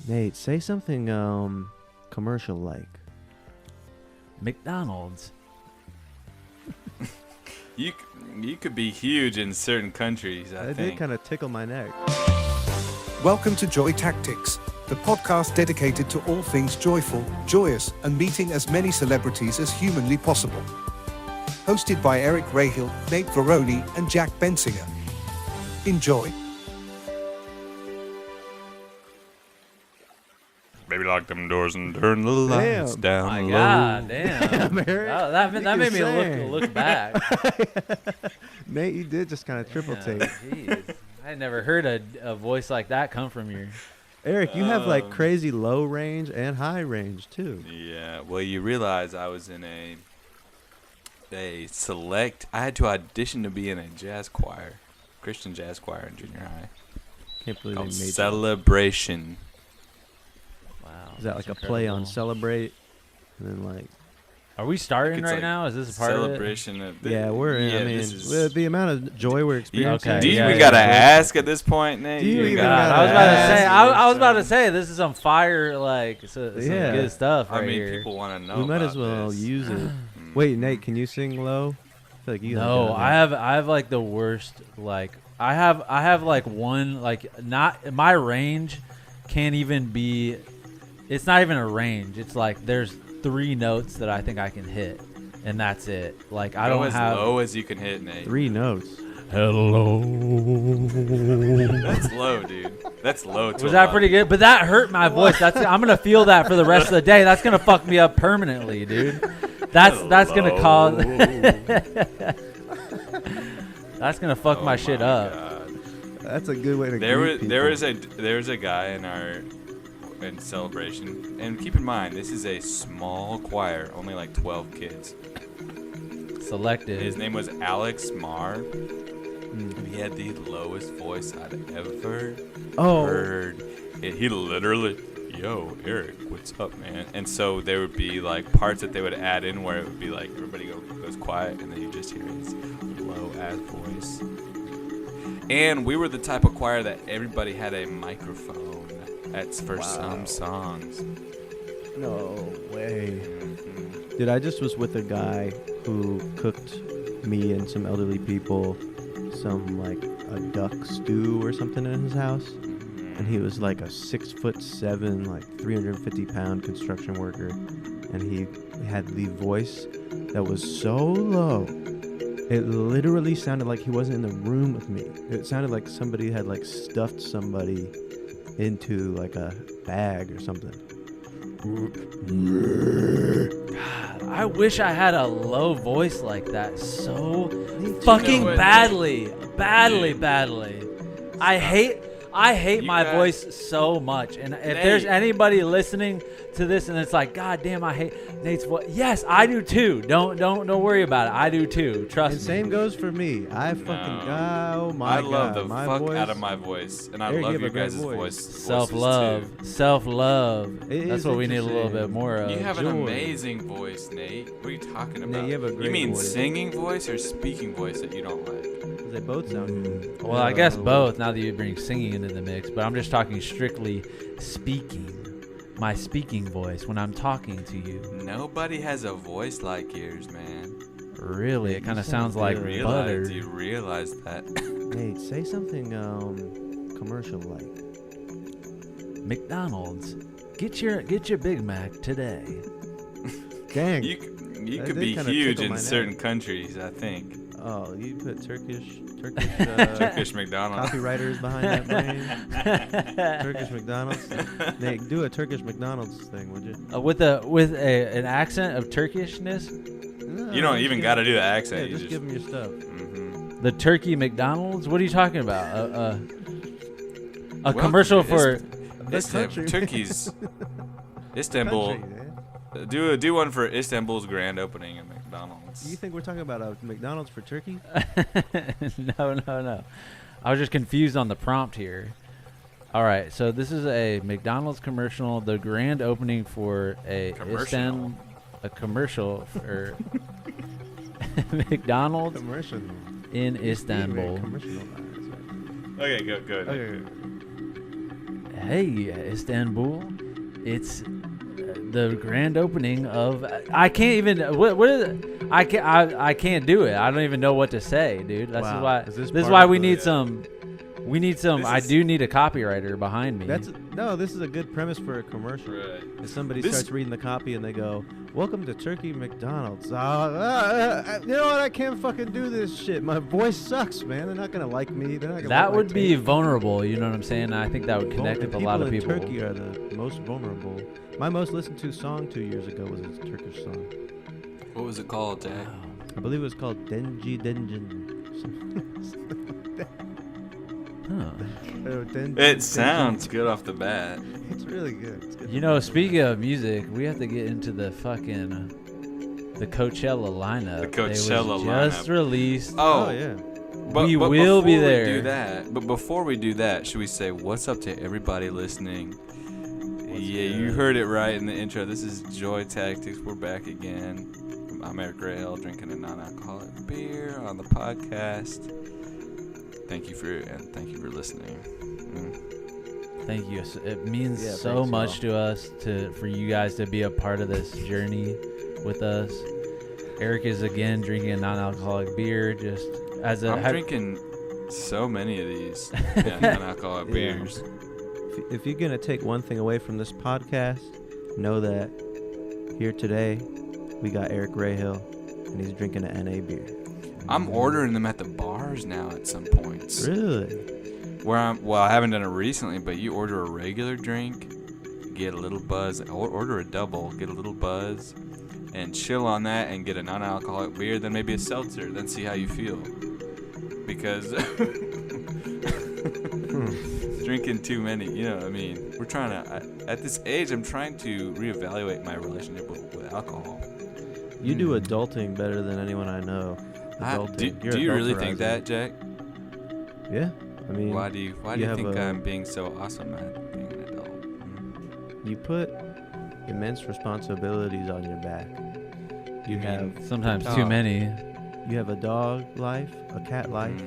Nate, say something commercial like. McDonald's. You could be huge in certain countries, I That think. did kind of tickle my neck. Welcome to Joy Tactics, the podcast dedicated to all things joyful, joyous, and meeting as many celebrities as humanly possible. Hosted by Eric Rahill, Nate Varrone, and Jack Bensinger. Enjoy. Maybe lock them doors and turn the lights down My low. God, damn. Eric. That made me look back. Nate, you did just kind of triple take. Jeez. I had never heard a voice like that come from you. Eric, you have like crazy low range and high range too. Yeah, well, you realize I was in a select. I had to audition to be in a jazz choir, Christian jazz choir in junior high. Can't believe Called they made Celebration. Wow. Is that like that's a play on incredible. celebrate? And then like, Are we starting It's right like now? Is this a part Celebration. of yeah, we're in. Yeah, I mean, this is- with the amount of joy we're experiencing. Okay. Do you Yeah, even yeah, gotta yeah. ask at this point, Nate? Do you it? even God, gotta I was about to ask? say. I was about to say this is some fire, like some Yeah. good stuff I right mean, here. people want to know. We might about as well this. use it. Wait, Nate, can you sing low? I feel like you No, got I have like the worst. Like I have like one like not my range can't even be. It's not even a range. It's like there's 3 notes that I think I can hit, and that's it. Like I Go don't as have low as you can hit, Nate. 3 notes. hello. That's low, dude. That's low. Was that pretty good? But that hurt my voice. I'm gonna feel that for the rest of the day. That's gonna fuck me up permanently, dude. That's gonna cause. That's gonna fuck my shit up. God. That's a good way to There greet was people. there was a guy in Celebration, and keep in mind this is a small choir, only like 12 kids. Selected. His name was Alex Marr. And he had the lowest voice I'd ever heard. And he literally, yo, Eric, what's up, man? And so there would be like parts that they would add in where it would be like everybody goes quiet, and then you just hear his low ass voice. And we were the type of choir that everybody had a microphone. That's for some songs. No way. Mhm. Dude, I just was with a guy who cooked me and some elderly people some like a duck stew or something in his house. And he was like a 6'7", like 350-pound construction worker. And he had the voice that was so low. It literally sounded like he wasn't in the room with me. It sounded like somebody had like stuffed somebody into like a bag or something. God, I wish I had a low voice like that so You fucking know what, badly. Dude. I hate You my guys- voice so much. And if Nate. there's anybody listening to this and it's like, God damn, I hate Nate's voice. Yes, I do too. Don't worry about it. I do too. Trust And me. same goes for me. I fucking oh my I love god, the my fuck voice. out of my voice, and I Eric, love you have your a great guys' voice. Self-love. Self-love. It That's is what we need a little interesting. bit more of. You have an joy. amazing voice, Nate. What are you talking about? Nate, you have a great mean voice. singing voice or speaking voice that you don't like? They both sound good. Well, I guess both now that you bring singing into the mix, but I'm just talking strictly speaking. My speaking voice when I'm talking to you. Nobody has a voice like yours, man. Really, it kind of sounds good. like You butter. Do you realize that? Nate, say something commercial like. McDonald's, get your Big Mac today. Dang. you That could did be kinda huge tickle in my certain neck. countries, I think. Oh, you put Turkish Turkish McDonald's. copywriters behind that brain. Turkish McDonald's. Nate, do a Turkish McDonald's thing, would you? With an accent of Turkishness, You don't even got to do the accent. Yeah, you just give them your stuff. Mhm. the Turkey McDonald's. What are you talking about? A Welcome commercial to for country. Turkey's Istanbul. Country, man. Do one for Istanbul's grand opening at McDonald's. You think we're talking about a McDonald's for Turkey? No. I was just confused on the prompt here. All right, so this is a McDonald's commercial. The grand opening for a commercial for McDonald's Commercial. in Istanbul. Commercial. Okay, good. Okay. Hey, Istanbul, it's the grand opening of. I can't even. What is it? I can't do it. I don't even know what to say, dude. This is why we need some. We need some. I do need a copywriter behind me. This is a good premise for a commercial. Right. If somebody starts reading the copy and they go, "Welcome to Turkey McDonald's." You know what? I can't fucking do this shit. My voice sucks, man. They're not gonna like me. They're not gonna. That would be vulnerable. You know what I'm saying? I think that would connect with a lot of people. Turkey are the most vulnerable. My most listened to song 2 years ago was a Turkish song. What was it called, Jack? I believe it was called Denji Denjin. It sounds good off the bat. It's really good. It's good. You know, speaking of music, we have to get into the fucking the Coachella lineup. The Coachella lineup just released. Oh yeah. But will be there. But before we do that, should we say what's up to everybody listening? You heard it right in the intro. This is Joy Tactics. We're back again. I'm Eric Rahill, drinking a non-alcoholic beer on the podcast. Thank you for listening. Thank you. It means so much to us for you guys to be a part of this journey with us. Eric is again drinking a non-alcoholic beer. Just as I'm drinking so many of these non-alcoholic beers. If you're gonna take one thing away from this podcast, know that here today we got Eric Rahill, and he's drinking an NA beer. I'm ordering them at the bars now at some points. Really? I haven't done it recently, but you order a regular drink, get a little buzz, order a double, get a little buzz, and chill on that and get a non-alcoholic beer, then maybe a seltzer, then see how you feel. Because drinking too many, you know what I mean? We're trying to, at this age, I'm trying to reevaluate my relationship with alcohol. You do adulting better than anyone I know. Do you really think that, Jack? Yeah. I mean, why do you think I'm being so awesome at being an adult? You put immense responsibilities on your back. You have sometimes too many. You have a dog life, a cat life,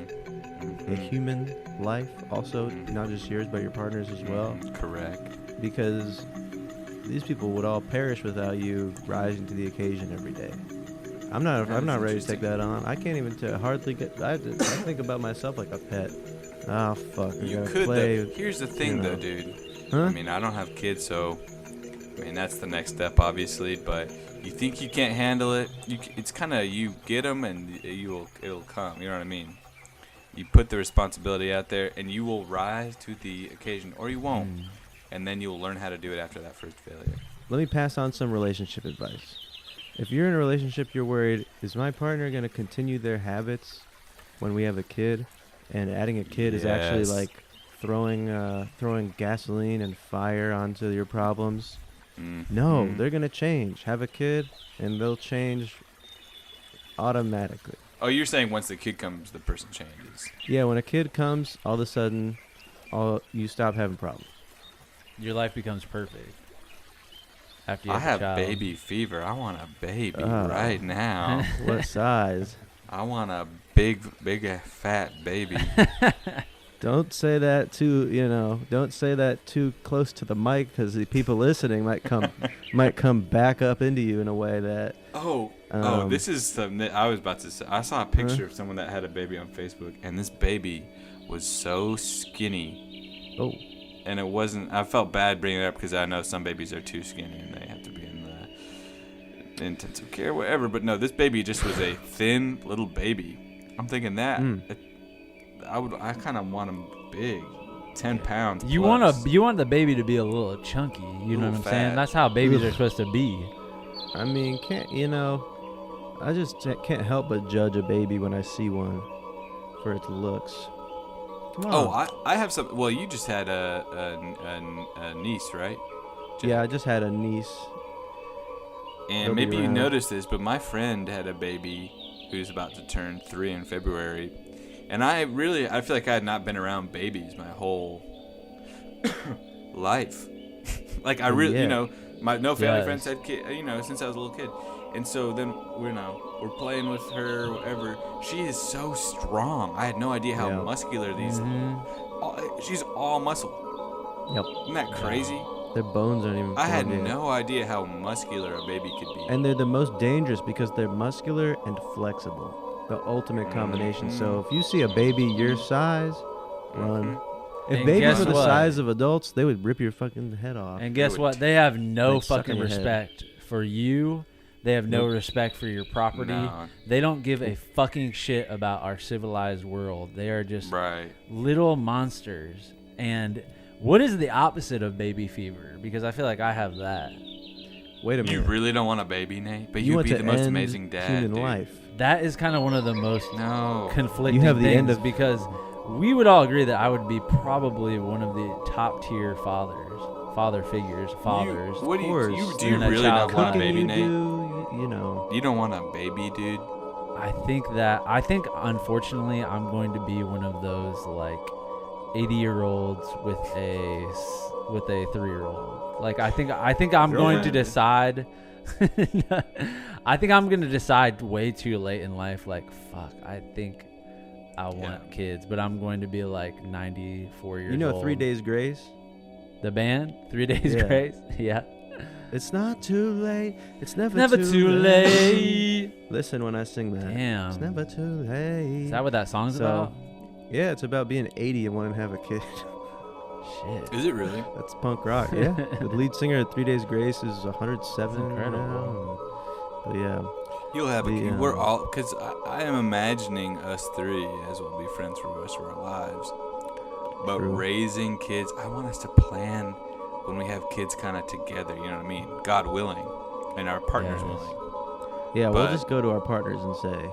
a human life, also not just yours but your partner's as well. Correct. Because these people would all perish without you rising to the occasion every day. I'm not ready to take that on. I can't even hardly get. I think about myself like a pet. Oh fuck! You could. Here's the thing, though, dude. Huh? I mean, I don't have kids, so I mean that's the next step, obviously. But you think you can't handle it? It's kind of you get them and it'll come. You know what I mean? You put the responsibility out there, and you will rise to the occasion, or you won't, and then you'll learn how to do it after that first failure. Let me pass on some relationship advice. If you're in a relationship, you're worried, is my partner going to continue their habits when we have a kid? And adding a kid is actually like throwing gasoline and fire onto your problems. No, they're going to change. Have a kid, and they'll change automatically. Oh, you're saying once the kid comes, the person changes. Yeah, when a kid comes, all of a sudden, you stop having problems. Your life becomes perfect. After you have I have a child. baby fever. I want a baby right now. What size? I want a big, fat baby. Don't say that don't say that too close to the mic, because the people listening might come back up into you in a way that. This is something that I was about to say. I saw a picture of someone that had a baby on Facebook, and this baby was so skinny. Oh. And it wasn't. I felt bad bringing it up because I know some babies are too skinny and they have to be in the intensive care, whatever. But no, this baby just was a thin little baby. I'm thinking that I kind of want him big, 10 pounds. You want the baby to be a little chunky. You know what I'm saying? That's how babies are supposed to be. I mean, I just can't help but judge a baby when I see one for its looks. I have some. Well, you just had a niece, right? Yeah, I just had a niece. And maybe you noticed this, but my friend had a baby who's about to turn 3 in February. And I feel like I had not been around babies my whole life. Like no family friends had kids, since I was a little kid. And so then we're playing with her, whatever. She is so strong. I had no idea how muscular these. She's all muscle. Yep. Isn't that crazy? Their bones aren't even I had formed yet. no idea how muscular a baby could be. And they're the most dangerous because they're muscular and flexible. The ultimate combination. So if you see a baby your size, run. If And babies guess were the what? size of adults, they would rip your fucking head off. And guess would what? They have no like suck fucking in your head. respect for you. They have no Nope. respect for your property. No. They don't give a fucking shit about our civilized world. They are just Right. little monsters. And what is the opposite of baby fever? Because I feel like I have that. Wait a minute. You really don't want a baby, Nate? But You you'd want be to the most end amazing dad, human dude. life. That is kind of one of the most No. conflicting You have the things end of- because we would all agree that I would be probably one of the top tier father figures. What do you, course. do you In a really not child's want a life. Cooking baby, you Nate? do, you know. You don't want a baby, dude? I think unfortunately I'm going to be one of those like 80-year-olds with a 3-year-old. Like I think I'm going to decide. I think I'm going to decide way too late in life. Like fuck, I think I want kids, but I'm going to be like 94 years old. You know 3 Days Grace? The band 3 Days Yeah. Grace. Yeah. It's not too late. It's never Too late. Listen when I sing that. Damn. It's never too late. Is that what that song's So, about? Yeah, it's about being 80 and wanting to have a kid. Shit. Is it really? That's punk rock, yeah. The lead singer of 3 Days Grace is 107 That's incredible. now. But yeah. You'll have a The, kid. We're all, because I am imagining us three as we'll be friends for the rest of our lives. But True. raising kids, I want us to plan when we have kids kind of together, you know what I mean? God willing, and our partners Yes. willing. Yeah, we'll But- just go to our partners and say,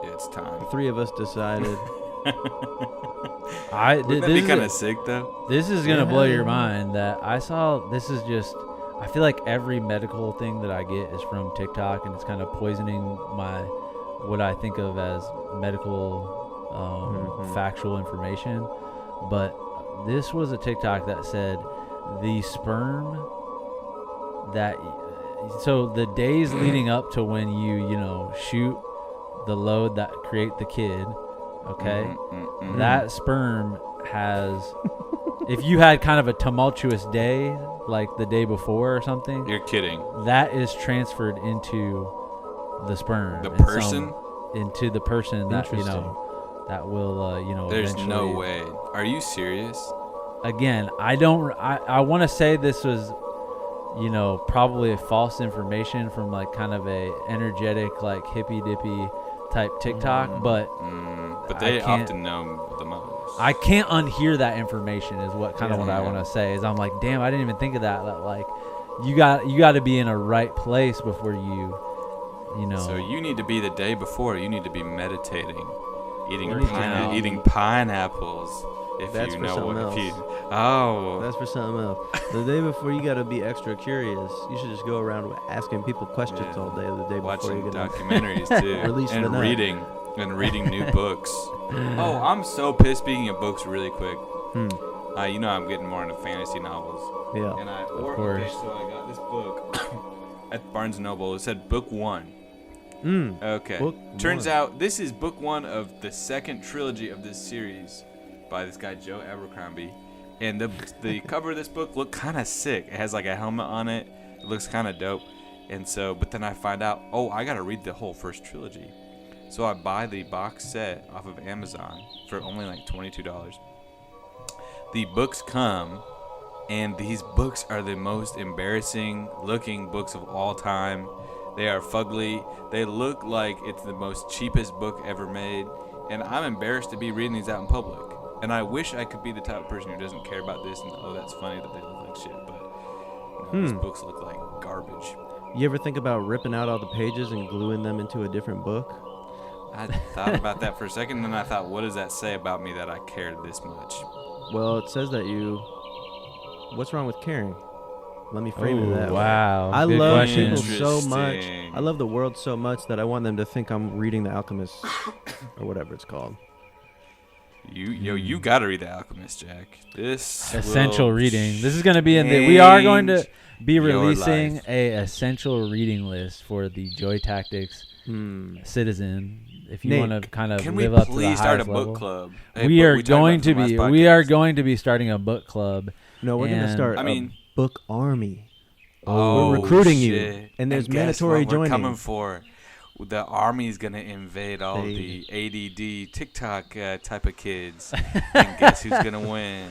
It's the time. 3 of us decided. Wouldn't that be kind of sick, though? This is gonna blow your Yeah. mind that I saw. This is just. I feel like every medical thing that I get is from TikTok, and it's kind of poisoning what I think of as medical factual information. But this was a TikTok that said the sperm that. So the days leading up to when you shoot the load that create the kid, okay, that sperm has. If you had kind of a tumultuous day, like the day before or something, You're kidding. that is transferred into the sperm. The in some- person? into the person that Interesting. that will There's no eventually- way. Are you serious? Again, I want to say this was probably a false information from like kind of a energetic like hippy dippy type TikTok, but But I they can't- often know the most. I can't unhear that information is what kind of what I Yeah. want to say is I'm like, damn, I didn't even think of that. That like you got to be in a right place before you know. So you need to be the day before. You need to be meditating, eating Working out. eating pineapples. If That's you for know something what. If you, else. That's for something else. The day before, you got to be extra curious. You should just go around asking people questions Yeah. all day the day before watching you get up. documentaries too, Release the and nut. reading new books. Oh, I'm so pissed. Speaking of books, really quick. I'm getting more into fantasy novels. Yeah. And Of course. so I got this book at Barnes & Noble. It said book 1. Okay. Book Turns one. out this is book 1 of the second trilogy of this series by this guy Joe Abercrombie. And the cover of this book looked kind of sick. It has like a helmet on it. It looks kind of dope. And so, but then I find out, I got to read the whole first trilogy. So I buy the box set off of Amazon for only like $22. The books come, and these books are the most embarrassing looking books of all time. They are fugly. They look like it's the most cheapest book ever made. And I'm embarrassed to be reading these out in public. And I wish I could be the type of person who doesn't care about this and, that's funny that they look like shit. But these books look like garbage. You ever think about ripping out all the pages and gluing them into a different book? I thought about that for a second, and then I thought, what does that say about me that I cared this much? Well, it says that what's wrong with caring? Let me frame it that way. Wow. I good love question. people so much. Interesting. I love the world so much that I want them to think I'm reading The Alchemist or whatever it's called. You gotta read The Alchemist, Jack. This Essential will reading. This is going to be we are going to change be your releasing life. a essential reading list for the Joy Tactics citizen. if you Nate, want to kind of Can we live up to the please start a highest book level. club? We are talked going about to it from be. last We are podcast. going to be starting a book club. No, we're gonna And- start. I mean- a book army. Oh, we're recruiting shit. you, and there's guess mandatory what we're joining. coming for. The army's gonna invade all Hey. the ADD TikTok type of kids, and guess who's gonna win?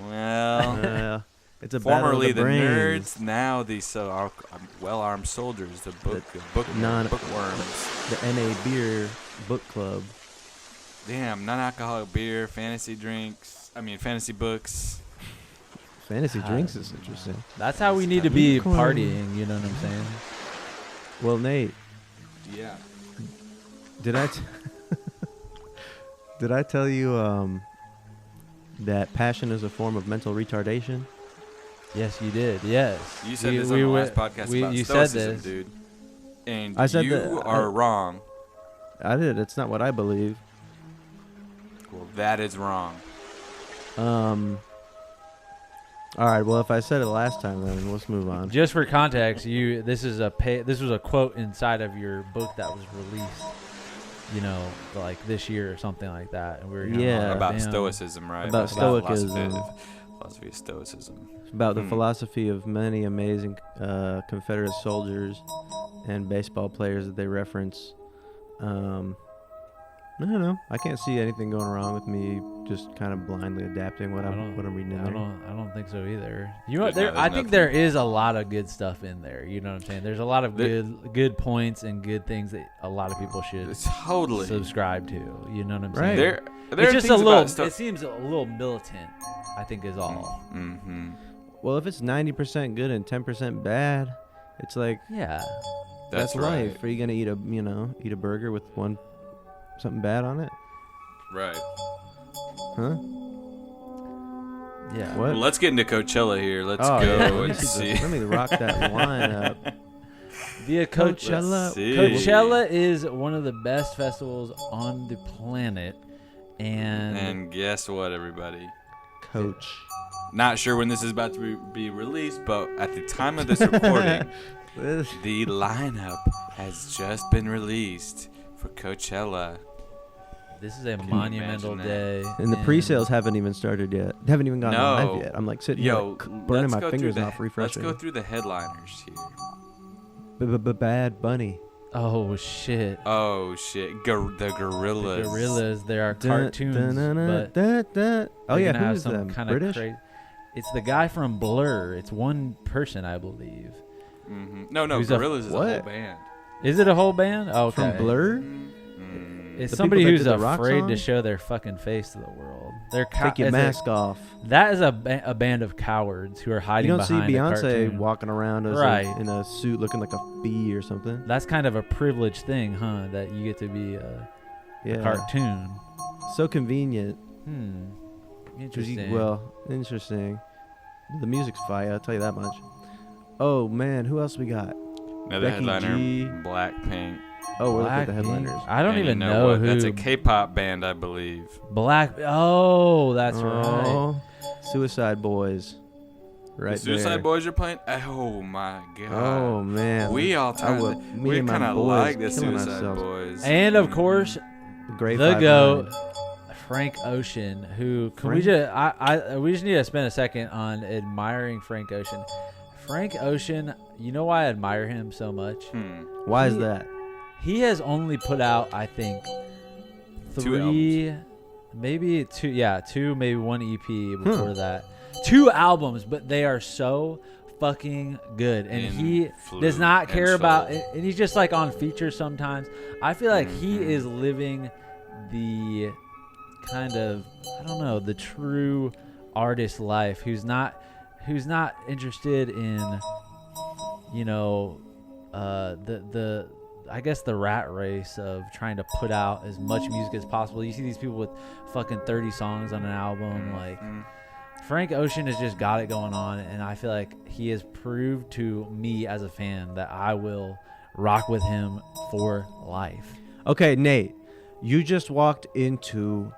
Well, It's a battle of formerly the the brains. nerds, now these well-armed soldiers, the non- bookworms. The NA Beer Book Club. Damn, non-alcoholic beer, fantasy books. Fantasy God. drinks is interesting. That's how we need to be Unicorn. partying. You know what I'm saying? Well, Nate, Yeah. did I did I tell you that passion is a form of mental retardation? Yes, you did. Yes. You said this on the last podcast about you said stoicism, this. dude. And I said you that- are wrong. I did. It's not what I believe. Well, that is wrong. All right. Well, if I said it last time, then let's move on. Just for context, this was a quote inside of your book that was released, like this year or something like that. And we were Yeah. About damn. stoicism, right? About stoicism. Philosophy of stoicism. It's about the Hmm. philosophy of many amazing Confederate soldiers and baseball players that they reference. I don't know. I can't see anything going wrong with me just kind of blindly adapting what I'm reading in I there. don't think so either. There's I think nothing. there is a lot of good stuff in there. You know what I'm saying? There's a lot of good points and good things that a lot of people should Totally. subscribe to. You know what I'm Right. saying? There It's are just a things little. about It seems a little militant. I think is all. Mm-hmm. Well, if it's 90% good and 10% bad, it's like Yeah. That's life. right. Are you gonna eat a burger with something bad on it? Right. Huh? Yeah. What? Well, let's get into Coachella here. Let's Oh, go yeah, let me and see see. Let me rock that line up. Via Coachella. Let's see. Coachella is one of the best festivals on the planet, and And guess what, everybody? Coach. Not sure when this is about to be released, but at the time of this recording, the lineup has just been released for Coachella. this is a you monumental imagine day. And the pre-sales haven't even started yet. They haven't even gone No. live yet. I'm like sitting Yo, here burning let's my go through fingers the- off refreshing. Let's go through the headliners here. Bad Bunny. Oh shit! Oh shit, the Gorillas. Gorillas. There are Dun, cartoons, dun, dun, but dun, dun. Oh they're yeah, gonna have who's some them? kind of British? crazy. It's the guy from Blur. It's one person, I believe. Mm-hmm. No, Who's Gorillas is a whole what? band. Is it a whole band? Oh, okay. From Blur? It's The somebody people that who's did the rock afraid to song? show their fucking face to the world. They're Take your mask off. That is a band of cowards who are hiding You don't see behind a Beyonce cartoon. walking around as Right. in a suit looking like a bee or something. That's kind of a privileged thing, huh? That you get to be a Yeah. cartoon. So convenient. Interesting. Interesting. The music's fire, I'll tell you that much. Oh man, who else we got? Another Becky headliner, G. Blackpink. Oh, we're looking at the Blackpink. headliners. I don't And even you know what? who. That's a K-pop band, I believe. Oh, that's right. Oh, Suicide Boys. Right The Suicide there. Boys are playing. Oh my god. Oh man. We all me we and my kind of boys like the killing Suicide ourselves. Boys. And of course, Great the 5 GOAT, Nine. Frank Ocean. Who can Frank? we just? We just need to spend a second on admiring Frank Ocean. Frank Ocean. You know why I admire him so much? Why is that? He has only put out, I think, 2 maybe two, maybe one EP before that. 2 albums, but they are so fucking good. And In he flute does not and care about soul. and he's just like on features sometimes. I feel like he is living the kind of, I don't know, the true artist life who's not interested in, you know, the I guess the rat race of trying to put out as much music as possible. You see these people with fucking 30 songs on an album. Like Frank Ocean has just got it going on, and I feel like he has proved to me as a fan that I will rock with him for life. Okay, Nate, you just walked into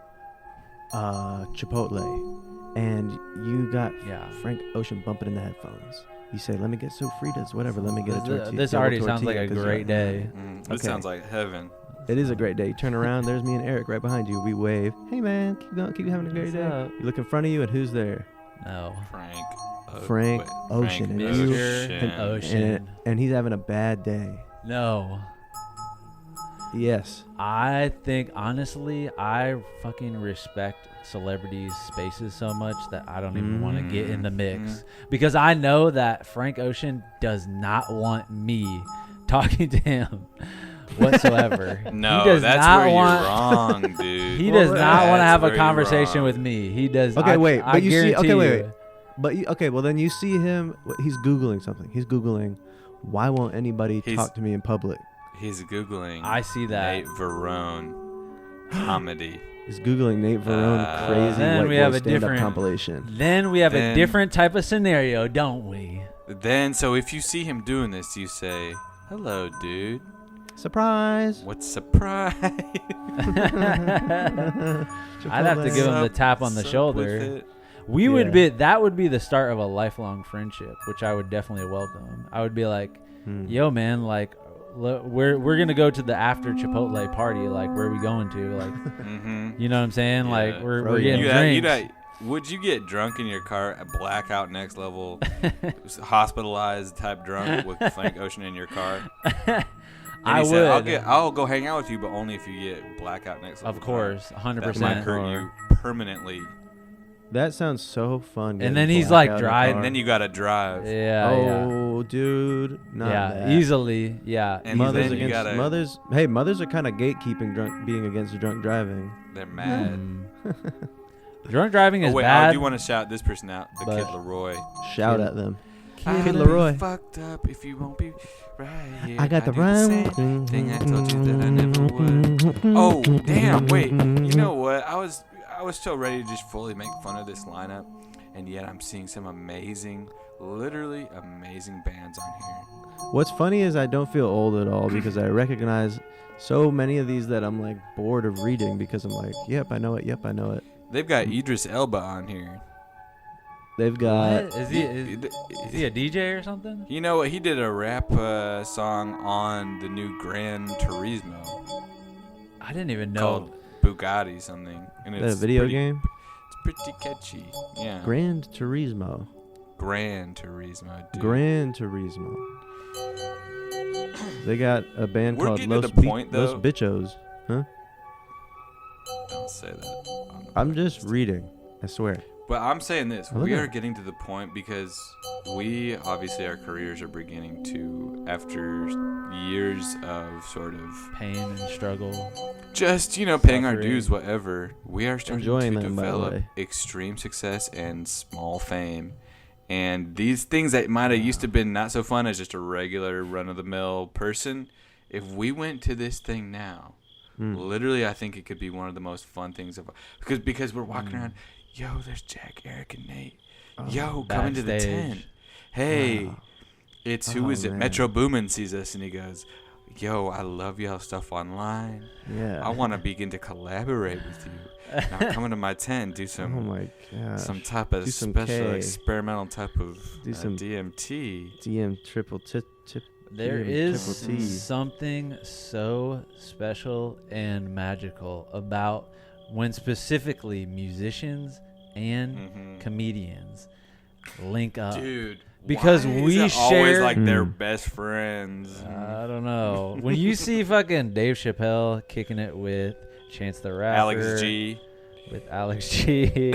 Chipotle, and you got Frank Ocean bumping in the headphones. You say, "Let me get Sofritas, whatever. Let me get a tortilla." This already sounds like a great day. This Okay. sounds like heaven. It is a great day. You turn around, there's me and Eric right behind you. We wave. Hey man, keep going, keep having a great What's day. up? You look in front of you, and who's there? No. Frank Ocean. And you- Mr. Ocean. And he's having a bad day. No. Yes. I think, honestly, I fucking respect celebrities' spaces so much that I don't even want to get in the mix. Because I know that Frank Ocean does not want me talking to him whatsoever. No, he does that's not where want, you're wrong, dude. He does not want to have a That's where you're conversation wrong. with me. He does. Okay, wait. I But you see. guarantee Okay, wait. you. Wait. But okay, well then you see him. He's googling something. He's googling. Why won't anybody talk to me in public? He's Googling. I see that. Nate Varrone comedy. He's googling Nate Varrone crazy Then white we boy have a stand-up different- compilation. Then we have a Then- different type of scenario, don't we? Then, so if you see him doing this, you say, "Hello, dude. Surprise! What's surprise?" I'd have to give him the tap on the Sup shoulder. with it? We Yeah. would be. That would be the start of a lifelong friendship, which I would definitely welcome. I would be like, "Yo, man, like, we're gonna go to the after Chipotle party. Like, where are we going to? Like, you know what I'm saying? Yeah. Like, we're Bro, getting You drinks." would you get drunk in your car, a blackout next level, hospitalized type drunk with Frank Ocean in your car? And I he said, would. I'll go hang out with you, but only if you get blackout next level. Of course, That might 100%. hurt you permanently. That sounds so fun. And getting then he's, blackout like, in the driving. car. And then you gotta drive. Yeah. Oh, dude, not Yeah. that. Easily. Yeah. And Mothers then you against gotta- mothers. Hey, mothers are kind of gatekeeping being against drunk driving. They're mad. Drunk driving is Oh wait, bad. I do want to shout this person out, the but- Kid Leroy. Shout at them. I'll Kid be Leroy. fucked up if you won't be right here. I got the do rhyme. same thing I told you that I never would. Oh damn! Wait, you know what? I was so ready to just fully make fun of this lineup, and yet I'm seeing some amazing, literally amazing bands on here. What's funny is I don't feel old at all because I recognize so many of these that I'm like bored of reading because I'm like, yep, I know it. Yep, I know it. They've got Idris Elba on here. They've got. What? Is he a DJ or something? You know what? He did a rap song on the new Gran Turismo I didn't even know. called Bugatti something. And Is that a video pretty, game? It's pretty catchy. Yeah. Gran Turismo. Gran Turismo, dude. Gran Turismo. They got a band We're called getting to Los, the point, Los though. Bichos. Huh? Don't say that. on the I'm just podcast. reading. I swear. But I'm saying this. I love We it. are getting to the point because we, obviously, our careers are beginning to, after years of sort of Pain and struggle. just, paying our Suffering. dues, whatever, we are starting Enjoying to them, by the develop way. extreme success and small fame. And these things that might have used to been not so fun as just a regular run-of-the-mill person, if we went to this thing now, literally, I think it could be one of the most fun things of because we're walking around. Yo, there's Jack, Eric, and Nate. Yo, coming to the backstage. tent. Hey, Wow. it's who Oh, is it? man. Metro Boomin sees us and he goes, "Yo, I love y'all stuff online. Yeah. I want to begin to collaborate with you. Now come into my tent and do Oh some my god. type of Do some special K. experimental type of Do some DMT." DM triple tip. There DM is triple T. something so special and magical about when specifically musicians and Mhm. comedians link up. Dude, Because why is we it always share- like they're Mm. best friends. I don't know. When you see fucking Dave Chappelle kicking it with Chance the Rapper, Alex G. with Alex G.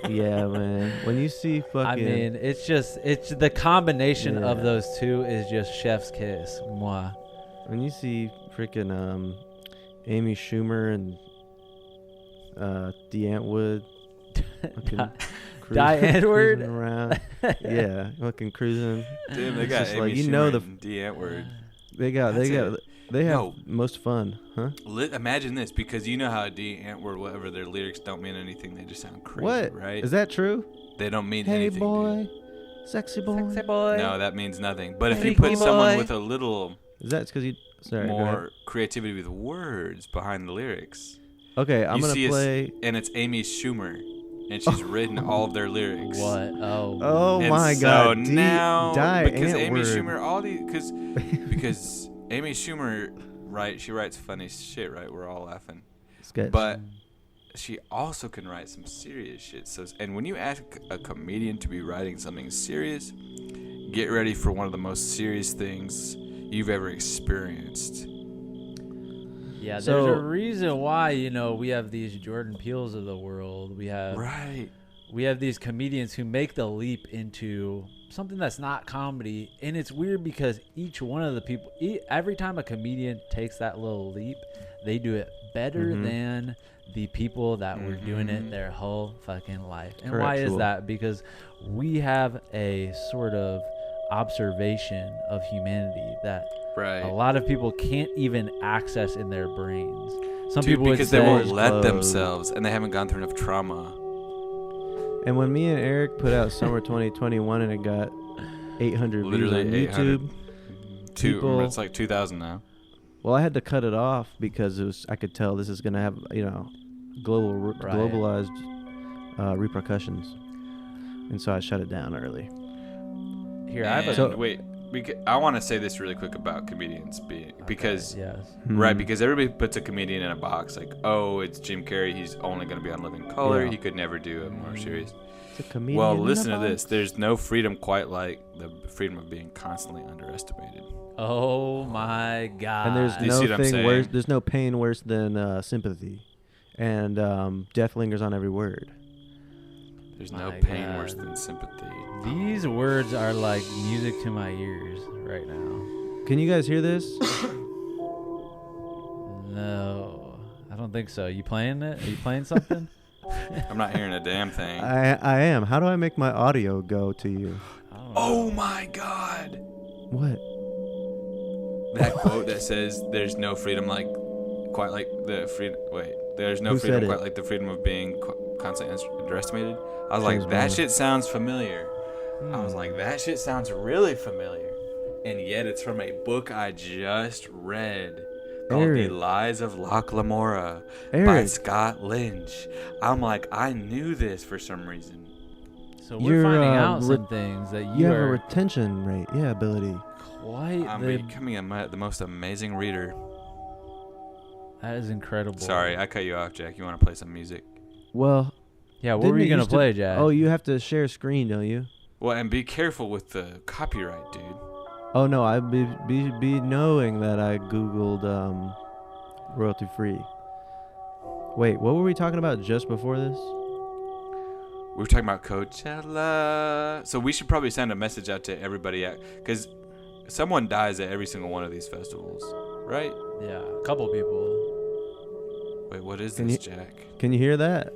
Yeah, man. When you see fucking. I mean, it's the combination of Yeah. those two is just chef's kiss. Mwah. When you see freaking Amy Schumer and DeAntwood fucking Diantwood? cruising around. Yeah, fucking cruising. Damn, they It's got just Amy like, you Schumer know and D. Antwoord. They have Yo. most fun, huh? Imagine this, because you know how D. Antwoord, whatever, their lyrics don't mean anything. They just sound crazy, What? right? Is that true? They don't mean Hey anything. boy, sexy boy. Sexy boy. No, that means nothing. But if you Freaky put someone boy. with a little Is that because you? Sorry. go ahead. more creativity with words behind the lyrics, Okay, I'm you gonna see play. and it's Amy Schumer, and she's written all of their lyrics. What? Oh. Oh And my so God! now, because Amy Antwoord. Schumer, because Amy Schumer She writes funny shit, right? We're all laughing. Sketch. But she also can write some serious shit. So, and when you ask a comedian to be writing something serious, get ready for one of the most serious things you've ever experienced. Yeah, there's a reason why, we have these Jordan Peels of the world. We have these comedians who make the leap into something that's not comedy. And it's weird because each one of the people, every time a comedian takes that little leap, they do it better than the people that were doing it their whole fucking life. And why is that? Because we have a sort of observation of humanity that a lot of people can't even access in their brains. Some people because they won't let themselves, and they haven't gone through enough trauma. And when me and Eric put out Summer 2021 and it got 800 views on YouTube, it's like 2,000 now. Well, I had to cut it off because I could tell this is gonna have globalized repercussions, and so I shut it down early. Here, I want to say this really quick about comedians because because everybody puts a comedian in a box like, oh, it's Jim Carrey, he's only going to be on Living Color, he could never do it more serious. It's a comedian. Well, listen to this. There's no freedom quite like the freedom of being constantly underestimated. Oh my God! And there's no thing worse. There's no pain worse than sympathy, and death lingers on every word. There's no pain worse than sympathy. These words are like music to my ears right now. Can you guys hear this? No, I don't think so. You playing it? Are you playing something? I'm not hearing a damn thing. I am. How do I make my audio go to you? Oh my God! What? That quote that says, "There's no freedom quite like the freedom." Wait, there's no freedom quite like the freedom of being constantly underestimated. I was like, that shit sounds familiar. I was like, that shit sounds really familiar. And yet it's from a book I just read called The Lies of Locke Lamora by Scott Lynch. I'm like, I knew this for some reason. So we're finding out some things that you have a retention rate, ability. I'm becoming the most amazing reader. That is incredible. Sorry, I cut you off, Jack. You want to play some music? Well, yeah, what were you going to play, Jack? Oh, you have to share screen, don't you? Well, and be careful with the copyright, dude. Oh, no, I'd be knowing that I Googled royalty free. Wait, what were we talking about just before this? We were talking about Coachella. So we should probably send a message out to everybody, because someone dies at every single one of these festivals, right? Yeah, a couple people. Wait, what is this, Jack? Can you hear that?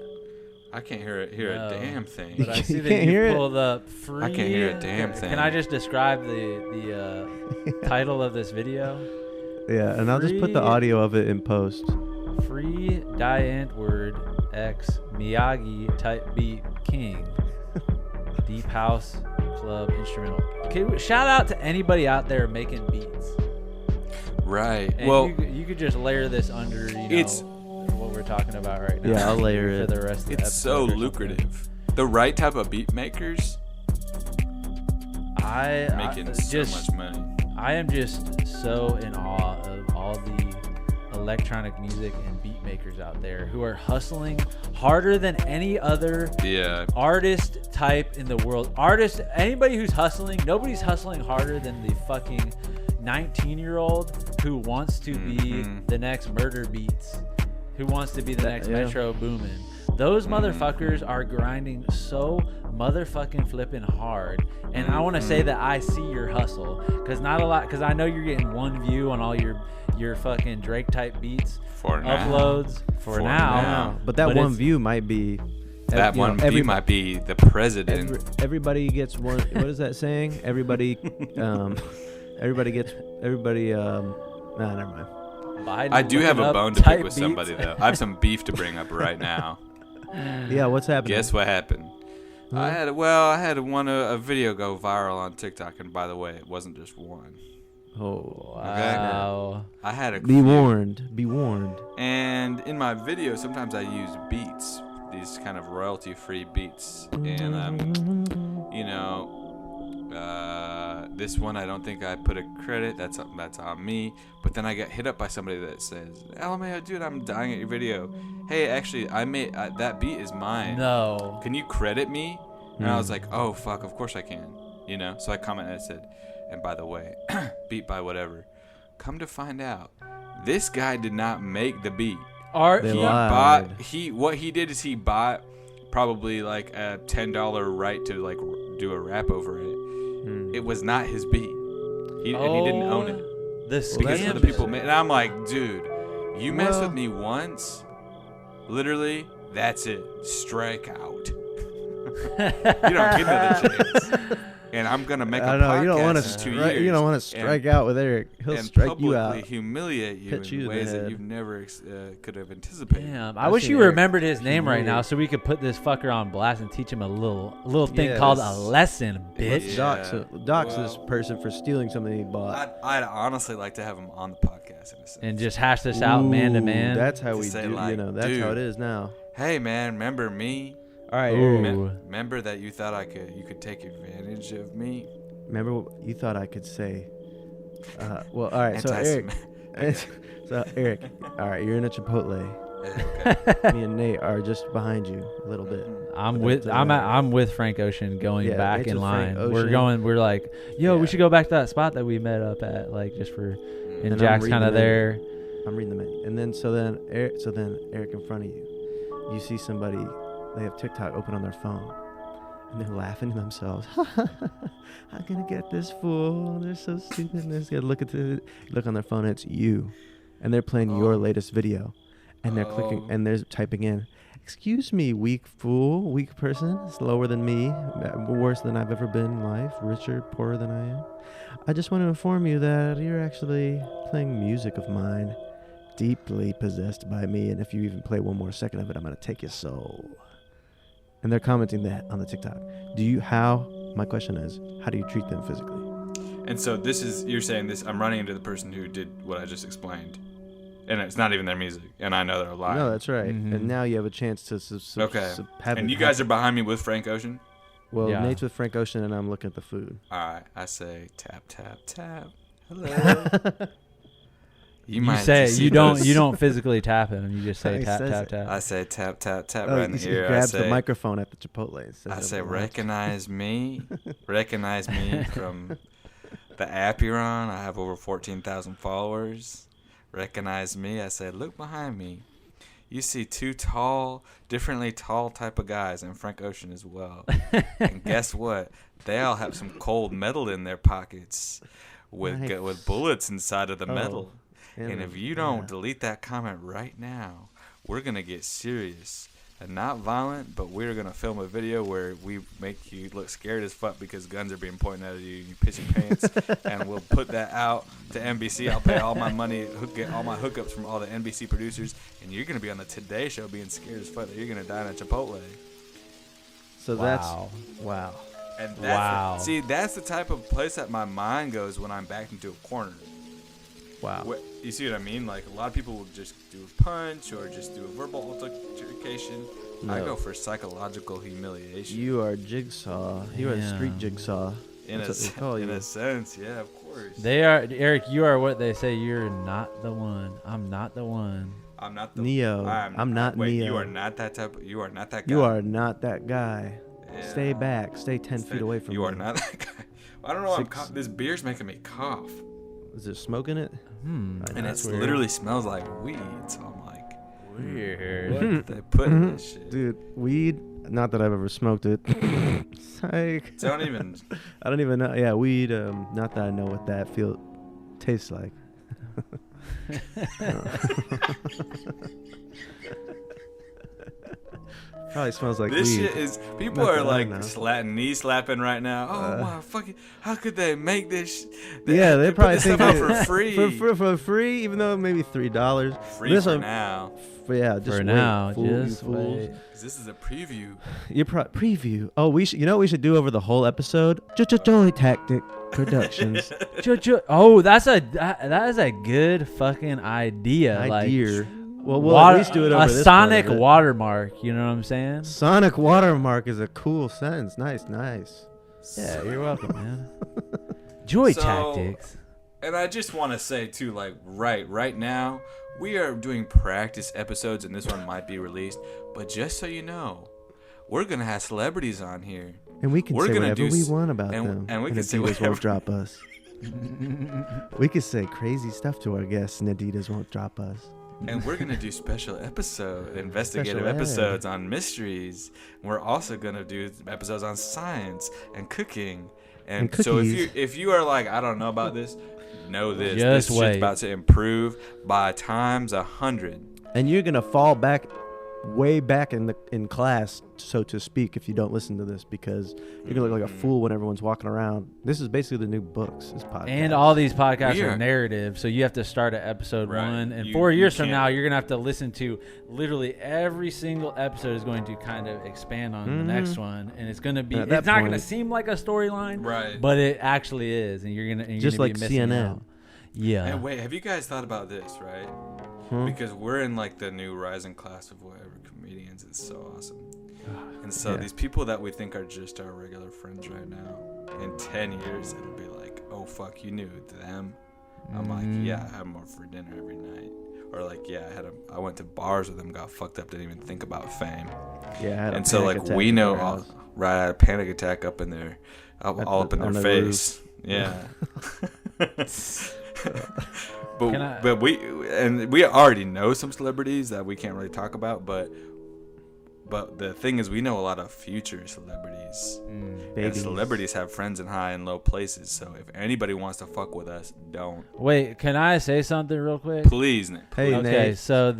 I can't hear a damn thing. But I see that you pulled up free. I can't hear a damn thing. Can I just describe the title of this video? Yeah, and I'll just put the audio of it in post. Free Die Antwoord X Miyagi type beat king. Deep house club instrumental. Okay, shout out to anybody out there making beats. Right. And well, you could just layer this under, what we're talking about right now. Yeah, I'll layer it for the rest of the it's so lucrative. The right type of beat makers making so much money. I am just so in awe of all the electronic music and beat makers out there who are hustling harder than any other artist type in the world. Anybody who's hustling, nobody's hustling harder than the fucking 19-year-old who wants to be the next Murder Beats, who wants to be the next Metro Boomin. Those motherfuckers are grinding so motherfucking flipping hard. And I want to say that I see your hustle, because I know you're getting one view on all your fucking Drake type beats uploads for now. But that one view might be view might be the president. Everybody gets one. What is that saying? Everybody Nah, never mind. Biden I do have a bone to pick with somebody though. I have some beef to bring up right now. Yeah, what's happening? Guess what happened? Huh? I had a video go viral on TikTok, and by the way, it wasn't just one. Oh, wow. Okay? I had a Be warned. And in my video, sometimes I use beats, these kind of royalty-free beats, and this one, I don't think I put a credit. That's on me. But then I got hit up by somebody that says, LMAO, dude, I'm dying at your video. Hey, actually, I made that beat is mine. No. Can you credit me? And I was like, oh, fuck, of course I can. So I commented and I said, and by the way, beat by whatever. Come to find out, this guy did not make the beat. What he did is he bought probably like a $10 right to like do a rap over it. It was not his beat. And he didn't own it. Because other people made. And I'm like, dude, you mess with me once, literally, that's it. Strike out. You don't get another chance. And I'm gonna make a podcast you don't want in 2 years. You don't want to strike out with Eric. He'll strike you out. And publicly humiliate you in ways that you've never could have anticipated. Damn, I wish you remembered his name right now so we could put this fucker on blast and teach him a little thing called a lesson, bitch. Dox this person for stealing something he bought. I'd honestly like to have him on the podcast in a sense. And just hash this out man to man. That's how we do. Like, that's dude, how it is now. Hey man, remember me? All right. Remember that you thought you could take advantage of me? Remember what you thought I could say? Well, all right. So Eric, all right, you're in a Chipotle. Okay. Me and Nate are just behind you a little bit. I'm with Frank Ocean going back Nate's in with line. Frank We're like, we should go back to that spot that we met up at, like just for. And Jack's kind of there. I'm reading the menu, and then Eric in front of you, you see somebody. They have TikTok open on their phone, and they're laughing to themselves. I'm gonna get this fool. They're so stupid. And they look on their phone. It's you, and they're playing your latest video, and they're clicking and they're typing in, "Excuse me, weak fool, weak person, slower than me, worse than I've ever been in life, richer, poorer than I am. I just want to inform you that you're actually playing music of mine, deeply possessed by me, and if you even play one more second of it, I'm gonna take your soul." And they're commenting that on the TikTok. My question is, how do you treat them physically? And so you're saying this, I'm running into the person who did what I just explained. And it's not even their music. And I know they're lying. No, that's right. Mm-hmm. And now you have a chance to have and you guys are behind me with Frank Ocean? Well, Nate's with Frank Ocean, and I'm looking at the food. All right. I say, tap, tap, tap. Hello. You don't physically tap him. You just say tap, tap, tap. I say tap, tap, tap right in the ear. He grabs the microphone at the Chipotle. I say, recognize me. Recognize me from the app you're on. I have over 14,000 followers. Recognize me. I say, look behind me. You see two differently tall type of guys, and Frank Ocean as well. And guess what? They all have some cold metal in their pockets with bullets inside of the metal. And if you don't delete that comment right now, we're going to get serious. And not violent, but we're going to film a video where we make you look scared as fuck because guns are being pointed at you and you piss your pants. And we'll put that out to NBC. I'll pay all my money, get all my hookups from all the NBC producers. And you're going to be on the Today Show being scared as fuck that you're going to die in a Chipotle. So wow. And that's the type of place that my mind goes when I'm backed into a corner. Wow. You see what I mean? Like, a lot of people will just do a punch or just do a verbal altercation. No. I go for psychological humiliation. You are Jigsaw. You are street Jigsaw. In a sense, yeah, of course. They are, Eric, you are what they say. You're not the one. I'm not the one. I'm not the Neo. I'm not Neo. You are not that type. You are not that guy. You are not that guy. Yeah. Stay back. Stay 10 feet away from me. You are not that guy. I don't know. This beer's making me cough. Is it smoking it? And it literally smells like weed. So I'm like, weird. What did they put in this shit? Dude, weed. Not that I've ever smoked it. Psych. I don't even know. Yeah, weed. Not that I know what that tastes like. Probably smells like this weed. Shit is. People are like knee slapping right now. Oh my fucking! How could they make this? They probably think out for free. For free, even though maybe $3. Free for now. Yeah, just for now. Just wait. This is a preview. Preview. Oh, we should. You know what we should do over the whole episode? Joy Tactic Productions. Oh, that is a good fucking idea. Well, we'll at least do it over this sonic watermark. You know what I'm saying? Sonic watermark is a cool sentence. Nice. Yeah, you're welcome, man. Joy So- tactics. And I just want to say too, like right now, we are doing practice episodes, and this one might be released. But just so you know, we're gonna have celebrities on here. And we can We're say gonna whatever do we s- want about and- them. and we can say Adidas whatever- won't drop us. We could say crazy stuff to our guests, and Adidas won't drop us. And we're gonna do investigative Special ed. episodes on mysteries. We're also gonna do episodes on science and cooking. And so cookies. if you are like, I don't know about this, know this. Just this wait. shit's about to improve by times 100. And you're gonna fall back, way back in class, so to speak, if you don't listen to this, because you're gonna look like a fool when everyone's walking around. This is basically the new books. This podcast. And all these podcasts We are are- narrative, so you have to start at episode Right. 1. And You- 4 you years from can't- now, you're going to have to listen to literally every single episode is going to kind of expand on the next one. And it's going to be, At it's that not going to point- seem like a storyline, Right. but it actually is. And you're going to Just be like missing CNN. out. Yeah. And wait, have you guys thought about this, right? Because we're in like the new rising class of whatever comedians. It's so awesome. And so Yeah. these people that we think are just our regular friends right now, in 10 years, it'll be like, oh, fuck, you knew them. I'm like, yeah, I have more for dinner every night. Or like, yeah, I went to bars with them, got fucked up, didn't even think about fame. Yeah, I had a And so panic like attack we in know, their house. right, I had a panic attack up in their, all up in their on the face. Yeah. Can I- but we already know some celebrities that we can't really talk about, but the thing is, we know a lot of future celebrities. And Babies. celebrities have friends in high and low places. So if anybody wants to fuck with us, don't. Wait, can I say something real quick? Please, Nick. Hey, Okay, Nate. so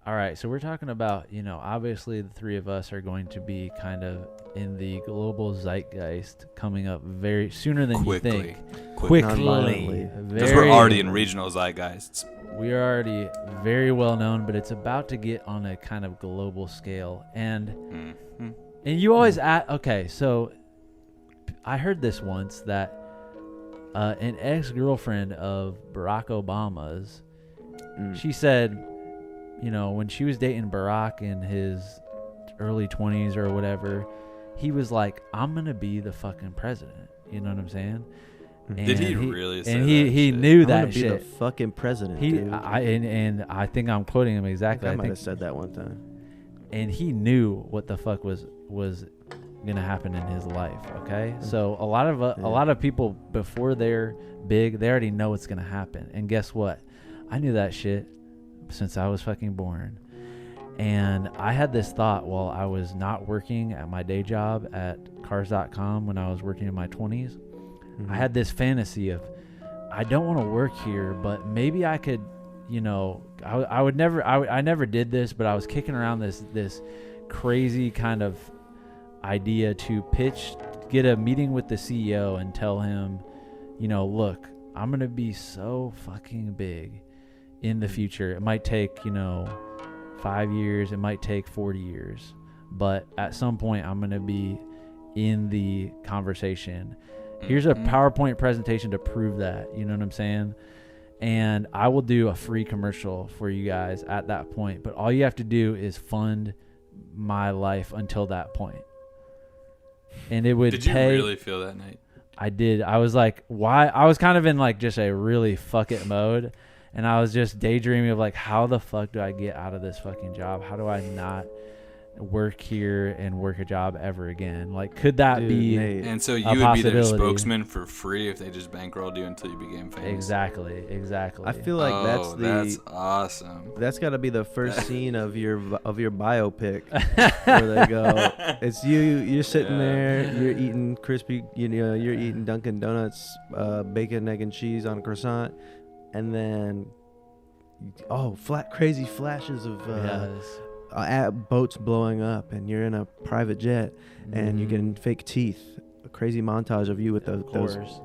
all right, so we're talking about, obviously the three of us are going to be kind of in the global zeitgeist coming up very sooner than Quickly. you think. Non-violently. Because we're already in regional zeitgeists. We are already very well known, but it's about to get on a kind of global scale. And Mhm. you always okay, so I heard this once that an ex-girlfriend of Barack Obama's, she said, when she was dating Barack in his early 20s or whatever, he was like, I'm going to be the fucking president. You know what I'm saying? Did he And really say And that he shit? knew I'm gonna that be the shit. fucking president, He, dude. and I think I'm quoting him exactly. I might have said that one time. And he knew what the fuck was gonna happen in his life. Okay, so a lot of people before they're big, they already know what's gonna happen. And guess what? I knew that shit since I was fucking born. And I had this thought while I was not working at my day job at cars.com when I was working in my 20s. I had this fantasy of, I don't want to work here, but maybe I could, I never did this, but I was kicking around this crazy kind of idea to get a meeting with the CEO and tell him, look, I'm going to be so fucking big in the future. It might take, 5 years, it might take 40 years, but at some point I'm going to be in the conversation. Here's a PowerPoint presentation to prove that. You know what I'm saying? And I will do a free commercial for you guys at that point. But all you have to do is fund my life until that point. And it would Did you pay. really feel that night? I did. I was like, why? I was kind of in like just a really fuck it mode. And I was just daydreaming of like, how the fuck do I get out of this fucking job? How do I not work here and work a job ever again? Like, could that Dude, be Nate. And so you a would be their possibility? spokesman for free if they just bankrolled you until you became famous. Exactly. I feel like That's awesome. that's got to be the first scene of your biopic where they go. It's you're sitting there, you're eating crispy, you're eating Dunkin' Donuts, bacon, egg, and cheese on a croissant, and then crazy flashes of boats blowing up, and you're in a private jet, and you're getting fake teeth. A crazy montage of you with those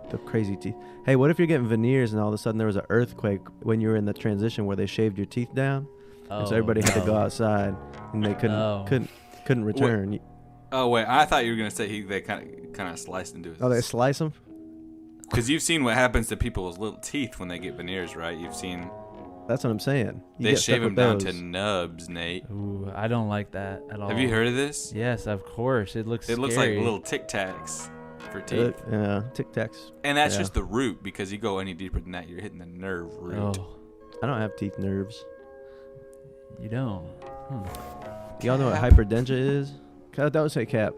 the crazy teeth. Hey, what if you're getting veneers and all of a sudden there was an earthquake when you were in the transition where they shaved your teeth down, and so everybody had to go outside and they couldn't return. Oh wait, I thought you were gonna say they kind of sliced into his. Oh, they slice them? Because you've seen what happens to people's little teeth when they get veneers, right? You've seen That's what I'm saying. You they get stuck shave them with down those. to nubs, Nate. Ooh, I don't like that at all. Have you heard of this? Yes, of course. It looks It looks like scary. little Tic Tacs, for teeth. Tic Tacs. And that's yeah. just the root, because you go any deeper than that, you're hitting the nerve root. Oh, I don't have teeth nerves. you don't. Y'all know what hyperdentia is? Don't say cap.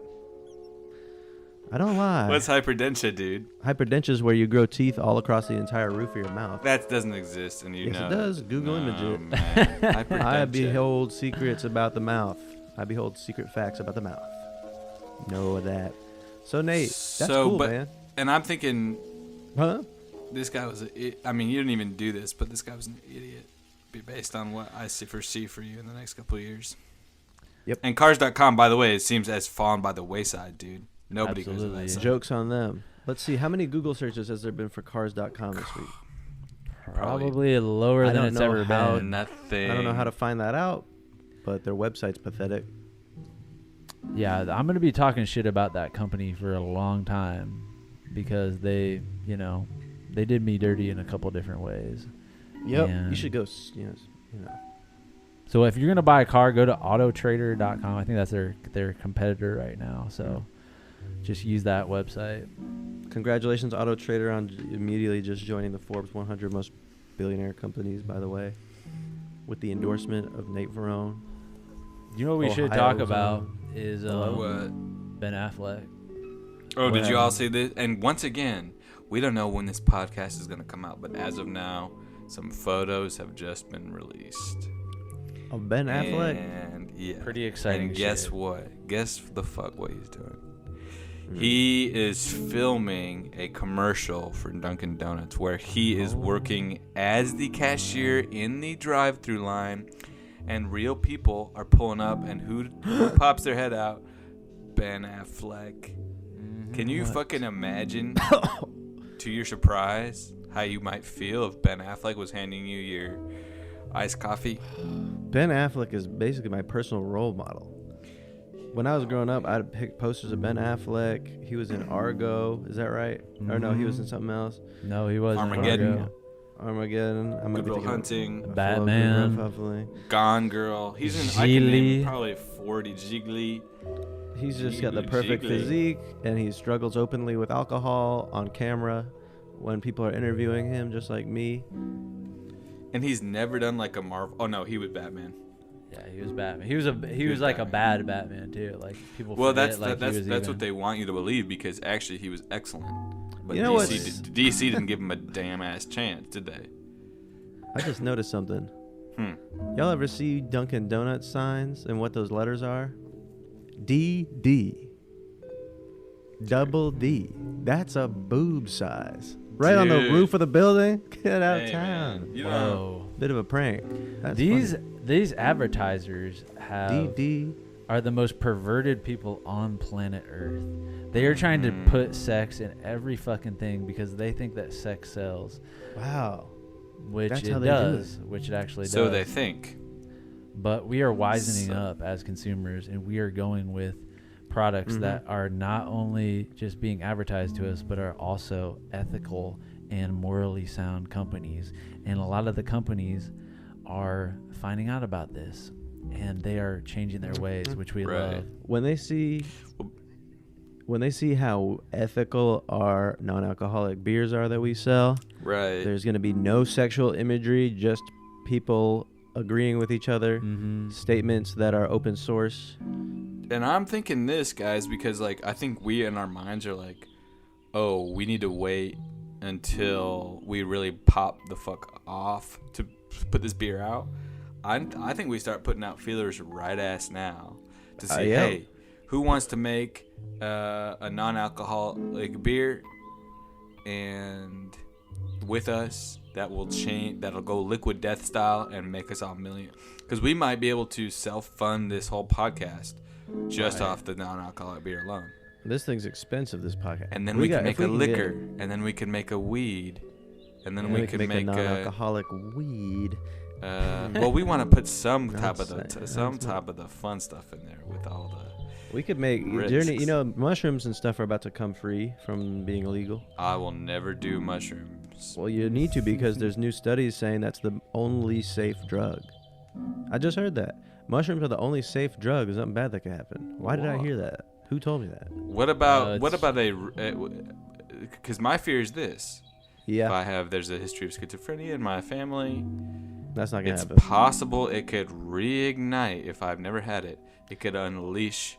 I don't lie. What's hyperdentia, dude? Hyperdentia is where you grow teeth all across the entire roof of your mouth. That doesn't exist, and you Yes, know it does. Google image it. man. Hyperdentia. I behold secrets about the mouth. I behold secret facts about the mouth. Know that. So Nate, that's cool, man. And I'm thinking, Huh? this guy was. I mean, you didn't even do this, but this guy was an idiot, based on what I foresee for you in the next couple of years. Yep. And Cars.com, by the way, it seems as fallen by the wayside, dude. Nobody Absolutely. goes to that site. Joke's on them. Let's see. How many Google searches has there been for cars.com this week? Probably lower I than don't it's know ever how- been. Nothing. I don't know how to find that out, but their website's pathetic. Yeah, I'm going to be talking shit about that company for a long time because they did me dirty in a couple different ways. Yep. And You should go, So if you're going to buy a car, go to autotrader.com. I think that's their competitor right now. So just use that website. Congratulations, Auto Trader, on immediately just joining the Forbes 100 most billionaire companies, by the way, with the endorsement of Nate Varrone. You know what we should Ohio's talk about own. is What? Ben Affleck. Oh, did you What? all see this? And once again, we don't know when this podcast is going to come out, but as of now, some photos have just been released. Of Ben Affleck? And yeah. Pretty exciting And guess shit. what? Guess the fuck what he's doing. He is filming a commercial for Dunkin' Donuts where he is working as the cashier in the drive-thru line, and real people are pulling up, and who pops their head out? Ben Affleck. Can you fucking imagine, to your surprise, how you might feel if Ben Affleck was handing you your iced coffee? Ben Affleck is basically my personal role model. When I was growing up, I'd pick posters of Ben Affleck. He was in Argo. Is that right? Or no, he was in something else. No, he wasn't. Armageddon. Armageddon. I'm Good gonna Will be Hunting. Batman. Gone Girl. He's in. I can name Geely. probably 40. Jiggly. He's just got the perfect Jiggly. physique, and he struggles openly with alcohol on camera when people are interviewing him, just like me. And he's never done like a Marvel. Oh no, he was Batman. Yeah, he was Batman. He was like a bad Batman too. Like people. Well, forget, that's like, he was that's even- what they want you to believe, because actually he was excellent. But You know what? DC didn't give him a damn ass chance, did they? I just noticed something. Y'all ever see Dunkin' Donuts signs and what those letters are? DD. Double D. That's a boob size. Right on the Dude. roof of the building? Get out of Hey, town. man, you know, Whoa. Bit of a prank. That's These advertisers have DD. are the most perverted people on planet Earth. They are trying to put sex in every fucking thing because they think that sex sells, Wow. which That's it how they do does, which it actually so does. they think. But we are wisening So- up as consumers, and we are going with products that are not only just being advertised to us, but are also ethical and morally sound companies. And a lot of the companies are finding out about this, and they are changing their ways, which we Right. love. When they see how ethical our non-alcoholic beers are that we sell, Right. there's going to be no sexual imagery, just people agreeing with each other, statements that are open source. And I'm thinking this, guys, because like I think we in our minds are like, oh, we need to wait until we really pop the fuck off to put this beer out. I think we start putting out feelers right ass now to see, Yeah. hey, who wants to make a non-alcoholic beer and with us that will change, that'll go liquid death style and make us all million, because we might be able to self-fund this whole podcast just off the non-alcoholic beer alone. This thing's expensive, this podcast. And then we can make if a can liquor, get- and then we can make a weed, and then and we can make a non-alcoholic weed. well, we want to put some type of That's type of the fun stuff in there with all the. We could make Risks. you know, mushrooms and stuff are about to come free from being illegal. I will never do mushrooms. Well, you need to, because there's new studies saying that's the only safe drug. I just heard that mushrooms are the only safe drug. There's nothing bad that can happen. Why did I Wow. hear that? Who told me that? What about because my fear is this. Yeah. There's a history of schizophrenia in my family. That's not going to It's happen. possible it could reignite if I've never had it. It could unleash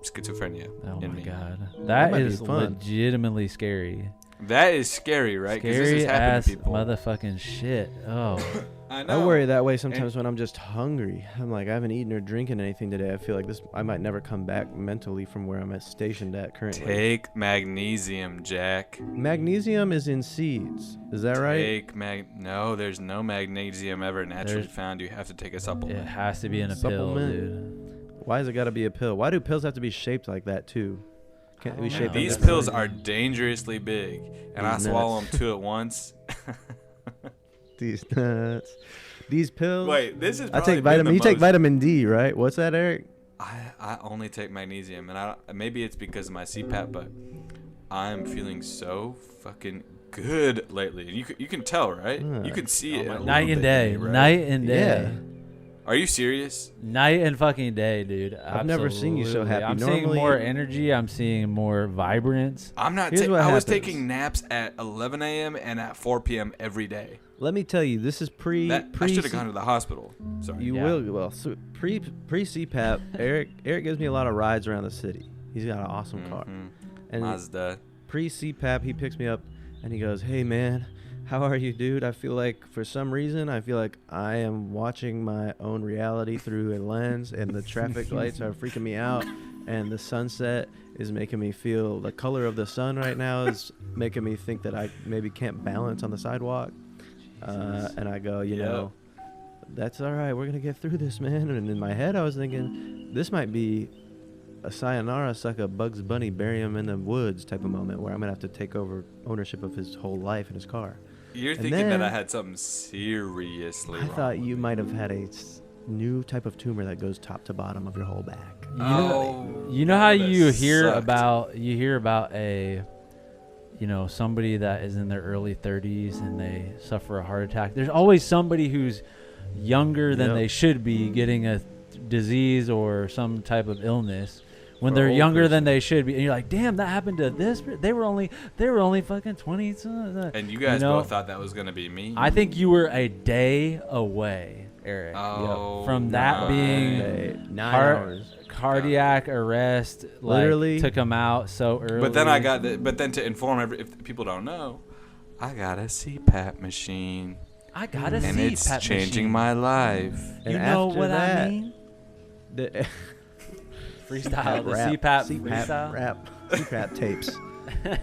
schizophrenia Oh in my me. god, That that might be is fun. legitimately scary. That is scary, right? Because this Scary has happened ass to people. motherfucking shit. Oh, I I worry that way sometimes when I'm just hungry. I'm like, I haven't eaten or drinking anything today. I feel like I might never come back mentally from where I'm stationed at currently. Take magnesium, Jack. Magnesium is in seeds. Is that right? No, there's no magnesium ever naturally There's- found. You have to take a it supplement. has to be in a pill, Supplement. dude. Why has it got to be a pill? Why do pills have to be shaped like that too? Can't we I don't shape know. them These that pills way? are dangerously big, and I These swallow them nuts. 2 at once. These nuts. These pills. Wait, this is. I probably take been vitamin. the You take most- vitamin D, right? What's that, Eric? I only take magnesium, and maybe it's because of my CPAP, but I'm feeling so fucking good lately. And you can tell, right? Huh. You can see it. a little Night and bit in day, me, right? night and day. Yeah. Are you serious? Night and fucking day, dude. I've never seen you so Absolutely. happy. I'm Normally- seeing more energy. I'm seeing more vibrance. I'm not. Here's what I was happens. taking naps at 11 a.m. and at 4 p.m. every day. Let me tell you, this is pre. I should have gone to the hospital. Sorry. You Yeah. will. Well, so pre CPAP. Eric gives me a lot of rides around the city. He's got an awesome car. Mhm. And Mazda. pre CPAP, he picks me up and he goes, "Hey man, how are you, dude? I feel like for some reason I am watching my own reality through a lens, and the traffic lights are freaking me out, and the sunset is making me feel the color of the sun right now is making me think that I maybe can't balance on the sidewalk." And I go, you Yeah. know, that's all right. We're gonna get through this, man. And in my head, I was thinking, this might be a sayonara, suck a Bugs Bunny, bury him in the woods type of moment where I'm gonna have to take over ownership of his whole life in his car. You're And thinking that I then- had something seriously I wrong. thought you might have had a new type of tumor that goes top to bottom of your whole back. You know how that you hear sucked. about a somebody that is in their early 30s and they suffer a heart attack. There's always somebody who's younger than Yep. they should be getting a disease or some type of illness when For they're old younger than person. they should be. And you're like, "Damn, that happened to this. They were only fucking 20." And you guys know, both thought that was gonna be me. I think you were a day away, Eric, Oh, from that my. being Okay, 9 heart- hours. cardiac arrest. Like, Literally. took him out so early. But then but then to inform if people don't know, I got a CPAP machine, I gotta and see it's Pat changing machine. my life. You And know after what I that, mean? The Freestyle, the rap, CPAP CPAP freestyle. rap, CPAP tapes.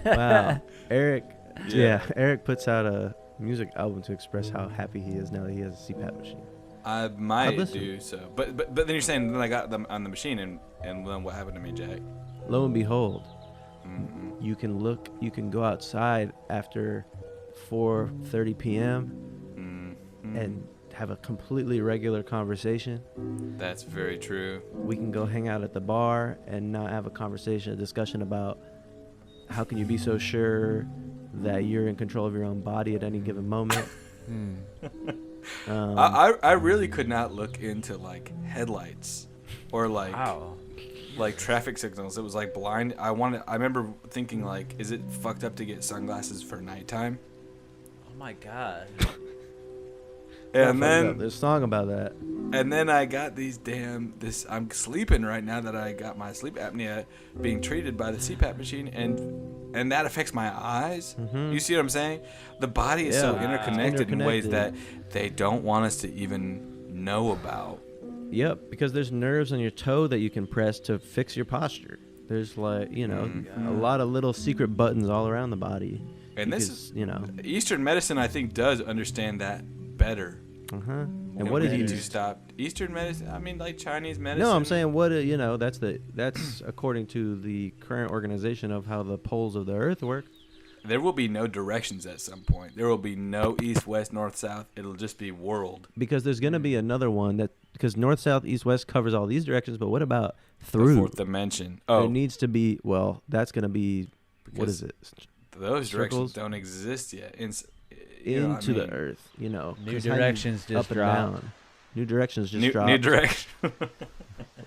Wow, Eric. Yeah, Eric puts out a music album to express how happy he is now that he has a CPAP machine. I might listen. do so, but then you're saying then I got them on the machine, and then what happened to me, Jack? Lo and behold, Mm-mm. you can go outside after 4:30 p.m. Mm-mm. and have a completely regular conversation. That's very true. We can go hang out at the bar and not have a discussion about how can you be so sure that you're in control of your own body at any given moment. I really could not look into like headlights or like Wow. like traffic signals. It was like blind. I remember thinking like, is it fucked up to get sunglasses for nighttime? Oh my god. And then there's a song about that. I got I'm sleeping right now that I got my sleep apnea being treated by the CPAP machine, and that affects my eyes. Mhm. You see what I'm saying? The body is so Yeah. interconnected in ways that Interconnected. they don't want us to even know about. Yep, because there's nerves on your toe that you can press to fix your posture. There's like, a lot of little secret buttons all around the body. And Because, Eastern medicine, I think, does understand that better. uh-huh. And And what we is need to you? stop Eastern medicine? I mean, like Chinese medicine. No, I'm saying that's according to the current organization of how the poles of the earth work. there will be no directions at some point. There will be no east, west, north, south. It'll just be world. Because there's going to be another one because north, south, east, west covers all these directions, but what about The through? fourth dimension. There Oh, needs to be, that's going to be, what Because is it? those directions circles don't exist yet. Into the earth, New 'cause how you- directions just up and dropped. down. New directions just New dropped. direction.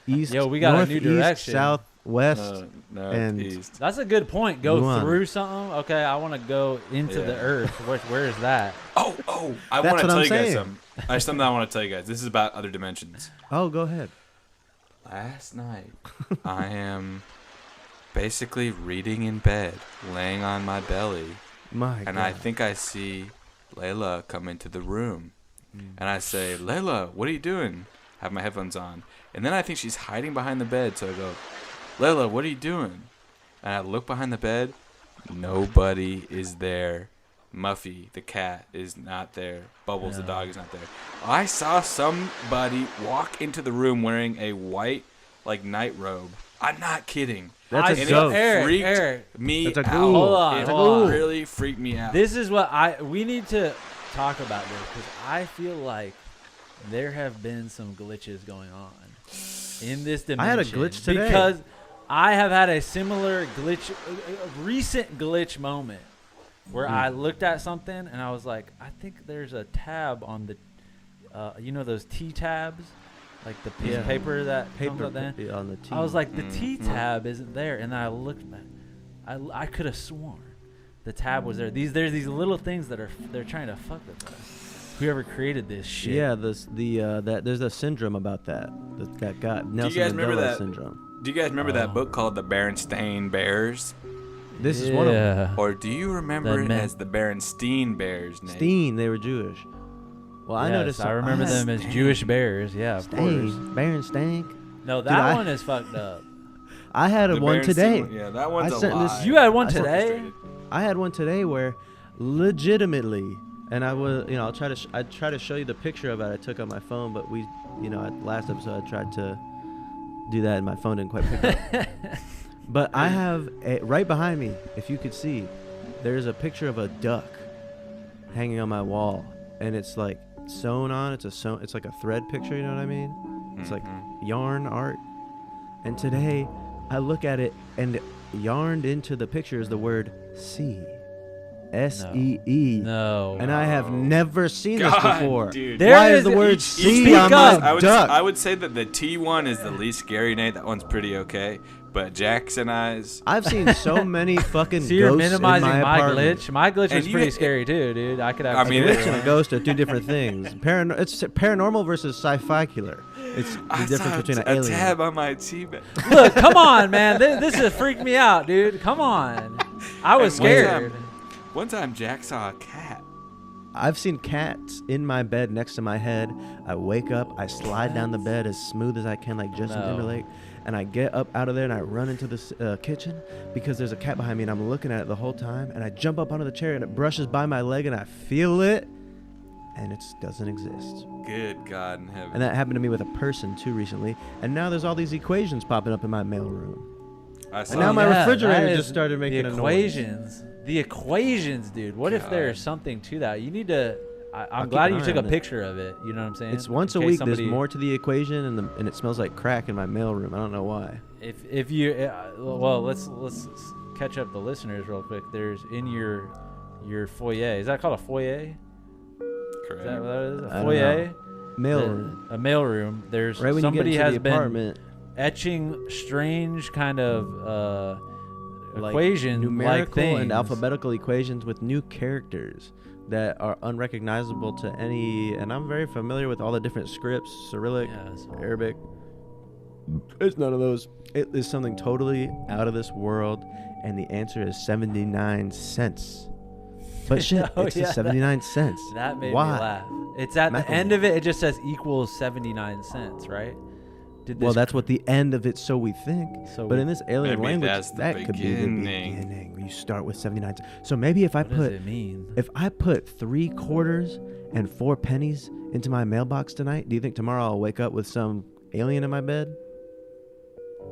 East, Yo, we got a north, new east, direction. south, west, No, and east. That's a good point. Go Luan. through something. Okay, I want to go into the earth. Where is that? Oh! I That's want to what tell I'm you guys saying. something. There's something I want to tell you guys. This is about other dimensions. Oh, go ahead. Last night, I am basically reading in bed, laying on my belly, My and God. I think I see Layla come into the room. And I say, Layla, what are you doing? I have my headphones on. And then I think she's hiding behind the bed, so I go, Layla, what are you doing? And I look behind the bed. Nobody is there. Muffy, the cat, is not there. Bubbles, the dog, is not there. I saw somebody walk into the room wearing a white, night robe. I'm not kidding. That's a And ghost. it freaked Eric. me That's a out. ghoul. Hold on, It hold on. really freaked me out. This is what we need to talk about this because I feel like there have been some glitches going on in this dimension. I had a glitch today. because I have had a similar glitch, a recent glitch moment where I looked at something and I was like, I think there's a tab on the, those T tabs, like the piece of paper that comes up then. on the T. I was like, the T tab isn't there, and then I looked back. I could have sworn the tab was there. There's these little things that they're trying to fuck with us. Whoever created this shit. Yeah, there's a syndrome about that got Nelson guys remember Mandela that? syndrome. Do you guys remember that book called The Berenstain Bears? This is one of them. Or do you remember it men- as the Berenstein Bears, Nate? Steen, they were Jewish. Well, I Yes, noticed. I remember them as Jewish bears. Yeah, of course. Stain, Baron Stank. No, Dude, that one is fucked up. I had The one Berenstein today. one- Yeah, that one's I a sent this- lie. You had one I saw- today. I had one today where, legitimately, and I was, I'll try to show you the picture of it I took on my phone, but we, at last episode I tried to do that and my phone didn't quite pick up. But I have right behind me, if you could see, there's a picture of a duck hanging on my wall, and it's like sewn on. It's like a thread picture. You know what I mean? It's like yarn art. And today, I look at it, and yarned into the picture is the word "see," S-E-E. No. And I have never seen God, this before. dude. There Why is is the a- word each "see" on up. my duck? I would say that the T one is the least scary, Nate. That one's pretty okay. But Jackson eyes. I've seen so many fucking So you're ghosts minimizing in my apartment. glitch. My glitch And was you- pretty scary too, dude. I could have. I mean, A it- glitch and a ghost are two different things. It's paranormal versus sci-fi-cular. It's the I difference saw between an a alien. tab on my T-bag. Look, come on, man. This has freaked me out, dude. Come on. I was And scared. One time, Jack saw a cat. I've seen cats in my bed next to my head. I wake up, I slide down the bed as smooth as I can, like Justin No. Timberlake, and I get up out of there and I run into the kitchen because there's a cat behind me and I'm looking at it the whole time. And I jump up onto the chair and it brushes by my leg and I feel it, and it doesn't exist. Good God in heaven. And that happened to me with a person too recently. And now there's all these equations popping up in my mailroom. I saw And now my Yeah, refrigerator that just is started making the a noise. equations. The equations, dude. What if there's God. something to that? You need to. I'm I'll glad keep you an took eye a on it. picture of it. You know what I'm saying? It's once a In case week. somebody- There's more to the equation, and it smells like crack in my mailroom. I don't know why. If you well, let's catch up the listeners real quick. There's in your foyer. Is that called a foyer? Correct. Is that what that is? I A don't foyer? know. Mailroom. A mailroom. There's Right when somebody you get has into the been apartment, etching strange kind of like equation numerical like things. and alphabetical equations with new characters that are unrecognizable to any. And I'm very familiar with all the different scripts: Cyrillic, Yes. Arabic. It's none of those. It is something totally out of this world, and the answer is 79 cents. But shit, Oh, it's yeah, just 79 cents. That made Why? me laugh. It's at the Macaroni. end of it. It just says equals 79 cents, right? Did Well, this that's what the end of it, so we think. So but we- in this alien Maybe language, that's the that could be the beginning. beginning. You start with 79 cents. So maybe if I what does put it mean? if I put 3 quarters and 4 pennies into my mailbox tonight, do you think tomorrow I'll wake up with some alien in my bed?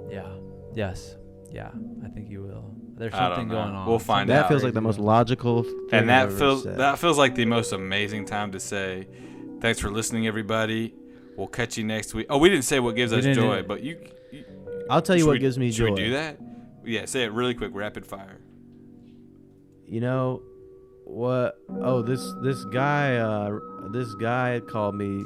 Yeah. Yes. Yeah. I think you will. There's I don't something know. going on. We'll find That out. feels like the most logical thing And that I've ever feels said. that feels like the most amazing time to say, thanks for listening, everybody. We'll catch you next week. Oh, we didn't say what gives We us didn't- joy, but you I'll tell you should what we- gives me joy. Should we do that? Yeah, say it really quick, rapid fire. You know what? Oh, this guy called me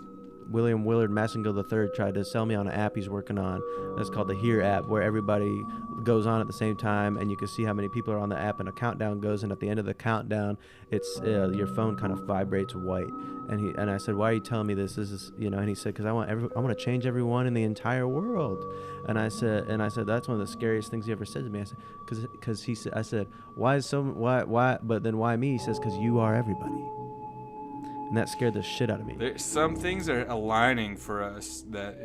William Willard Massengill III tried to sell me on an app he's working on. That's called the Here app, where everybody goes on at the same time, and you can see how many people are on the app, and a countdown goes, and at the end of the countdown, it's your phone kind of vibrates white. And I said, why are you telling me this? This is, and he said, because I want to change everyone in the entire world. And I said, that's one of the scariest things he ever said to me. I said, because he said, I said, why, but then why me? He says, because you are everybody. And that scared the shit out of me. Some things are aligning for us that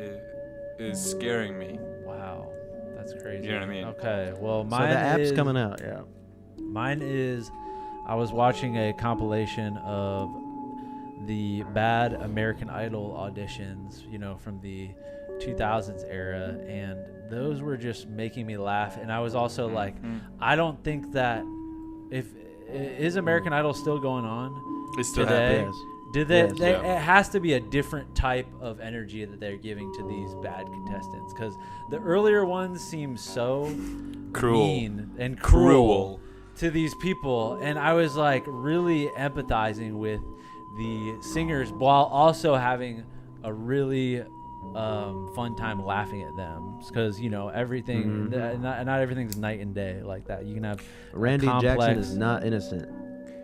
is scaring me. Wow, that's crazy. You know what I mean? Okay, well, So mine the app's is coming out, yeah. Mine is, I was watching a compilation of the bad American Idol auditions, from the 2000s era, and those were just making me laugh. And I was also like, I don't think that is American Idol still going on It's still today? happening. Did they, Yes. It has to be a different type of energy that they're giving to these bad contestants, because the earlier ones seem so Cruel. mean and cruel to these people, and I was like really empathizing with the singers while also having a really fun time laughing at them, because everything not everything's night and day like that. You can have Randy Jackson is not innocent.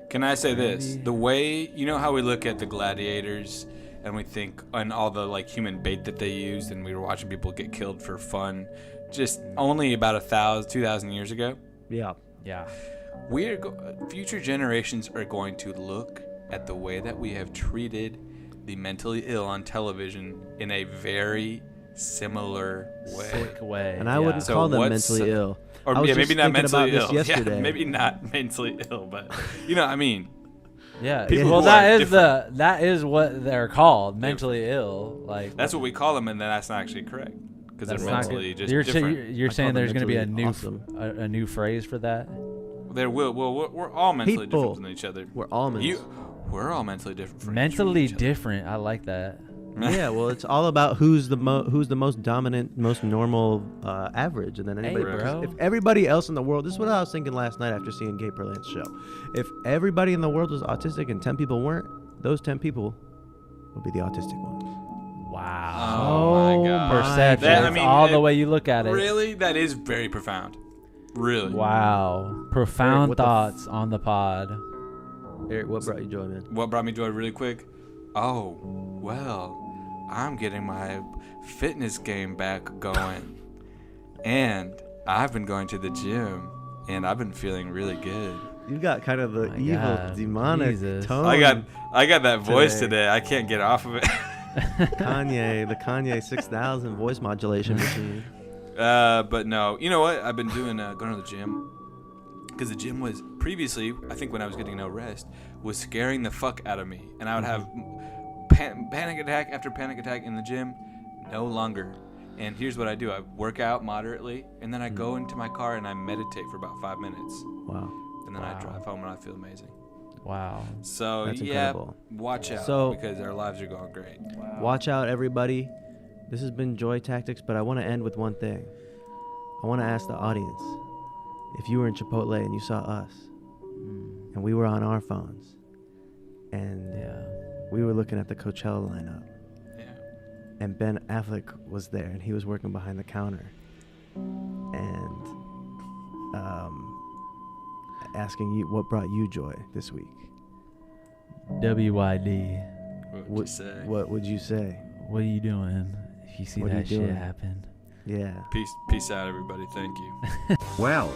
Can I say this? The way, how we look at the gladiators and we think on all the human bait that they used, and we were watching people get killed for fun just only about 2,000 years ago. Yeah. Future generations are going to look at the way that we have treated the mentally ill on television in a very similar way. sick way. And I wouldn't So call them what's- mentally ill. Or I was maybe just not thinking mentally about ill. this yesterday. Yeah, maybe not mentally ill, but you know what I mean. Yeah. People Well, who that are is that is what they're called, mentally ill. Like That's what we call them, and then that's not actually correct because they're that's not mentally good. just You're different. you're I saying call them there's going to be a mentally new awesome. a new phrase for that? There will. Well, we're all mentally People. different than each other. We're almonds. We're all mentally different. From Mentally each other. different. I like that. Yeah, well, it's all about who's the most dominant, most normal average, and then Hey, anybody. bro. If everybody else in the world, this is what I was thinking last night after seeing Gabe Perlant's show. If everybody in the world was autistic and 10 people weren't, those 10 people would be the autistic ones. Wow. Oh my God. Perception. That- I That's mean, all the way you look at it. Really, that is very profound. Really. Wow. Profound what the thoughts on the pod. Eric, what brought you joy, man? What brought me joy really quick? Oh, well, I'm getting my fitness game back going. And I've been going to the gym, and I've been feeling really good. You got kind of the My evil, God. demonic Jesus. tone. I got that voice today. today. I can't get off of it. the Kanye 6000 voice modulation machine. But no, you know what? I've been doing going to the gym because the gym was previously, I think when I was getting no rest, was scaring the fuck out of me, and I would have panic attack after panic attack in the gym. No longer. And here's what I do: I work out moderately, and then I go into my car and I meditate for about 5 minutes, Wow. and then Wow. I drive home and I feel amazing. Wow. So That's yeah, incredible. watch out So- because our lives are going great. Watch out, everybody. This has been Joy Tactics, but I want to end with one thing. I want to ask the audience, if you were in Chipotle and you saw us, and we were on our phones, and Yeah. we were looking at the Coachella lineup, Yeah. and Ben Affleck was there, and he was working behind the counter, and asking you what brought you joy this week. WYD. What would you say? What would you say? What are you doing if you see What are you that shit doing? happen? Yeah. Peace out, everybody. Thank you. Well,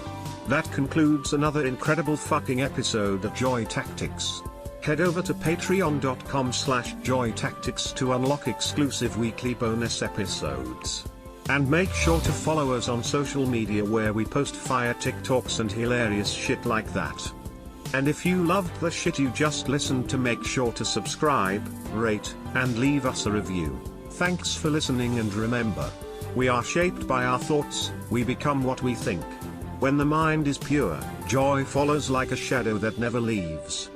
that concludes another incredible fucking episode of Joy Tactics. Head over to patreon.com/joytactics to unlock exclusive weekly bonus episodes. And make sure to follow us on social media where we post fire TikToks and hilarious shit like that. And if you loved the shit you just listened to, make sure to subscribe, rate, and leave us a review. Thanks for listening, and remember, we are shaped by our thoughts, we become what we think. When the mind is pure, joy follows like a shadow that never leaves.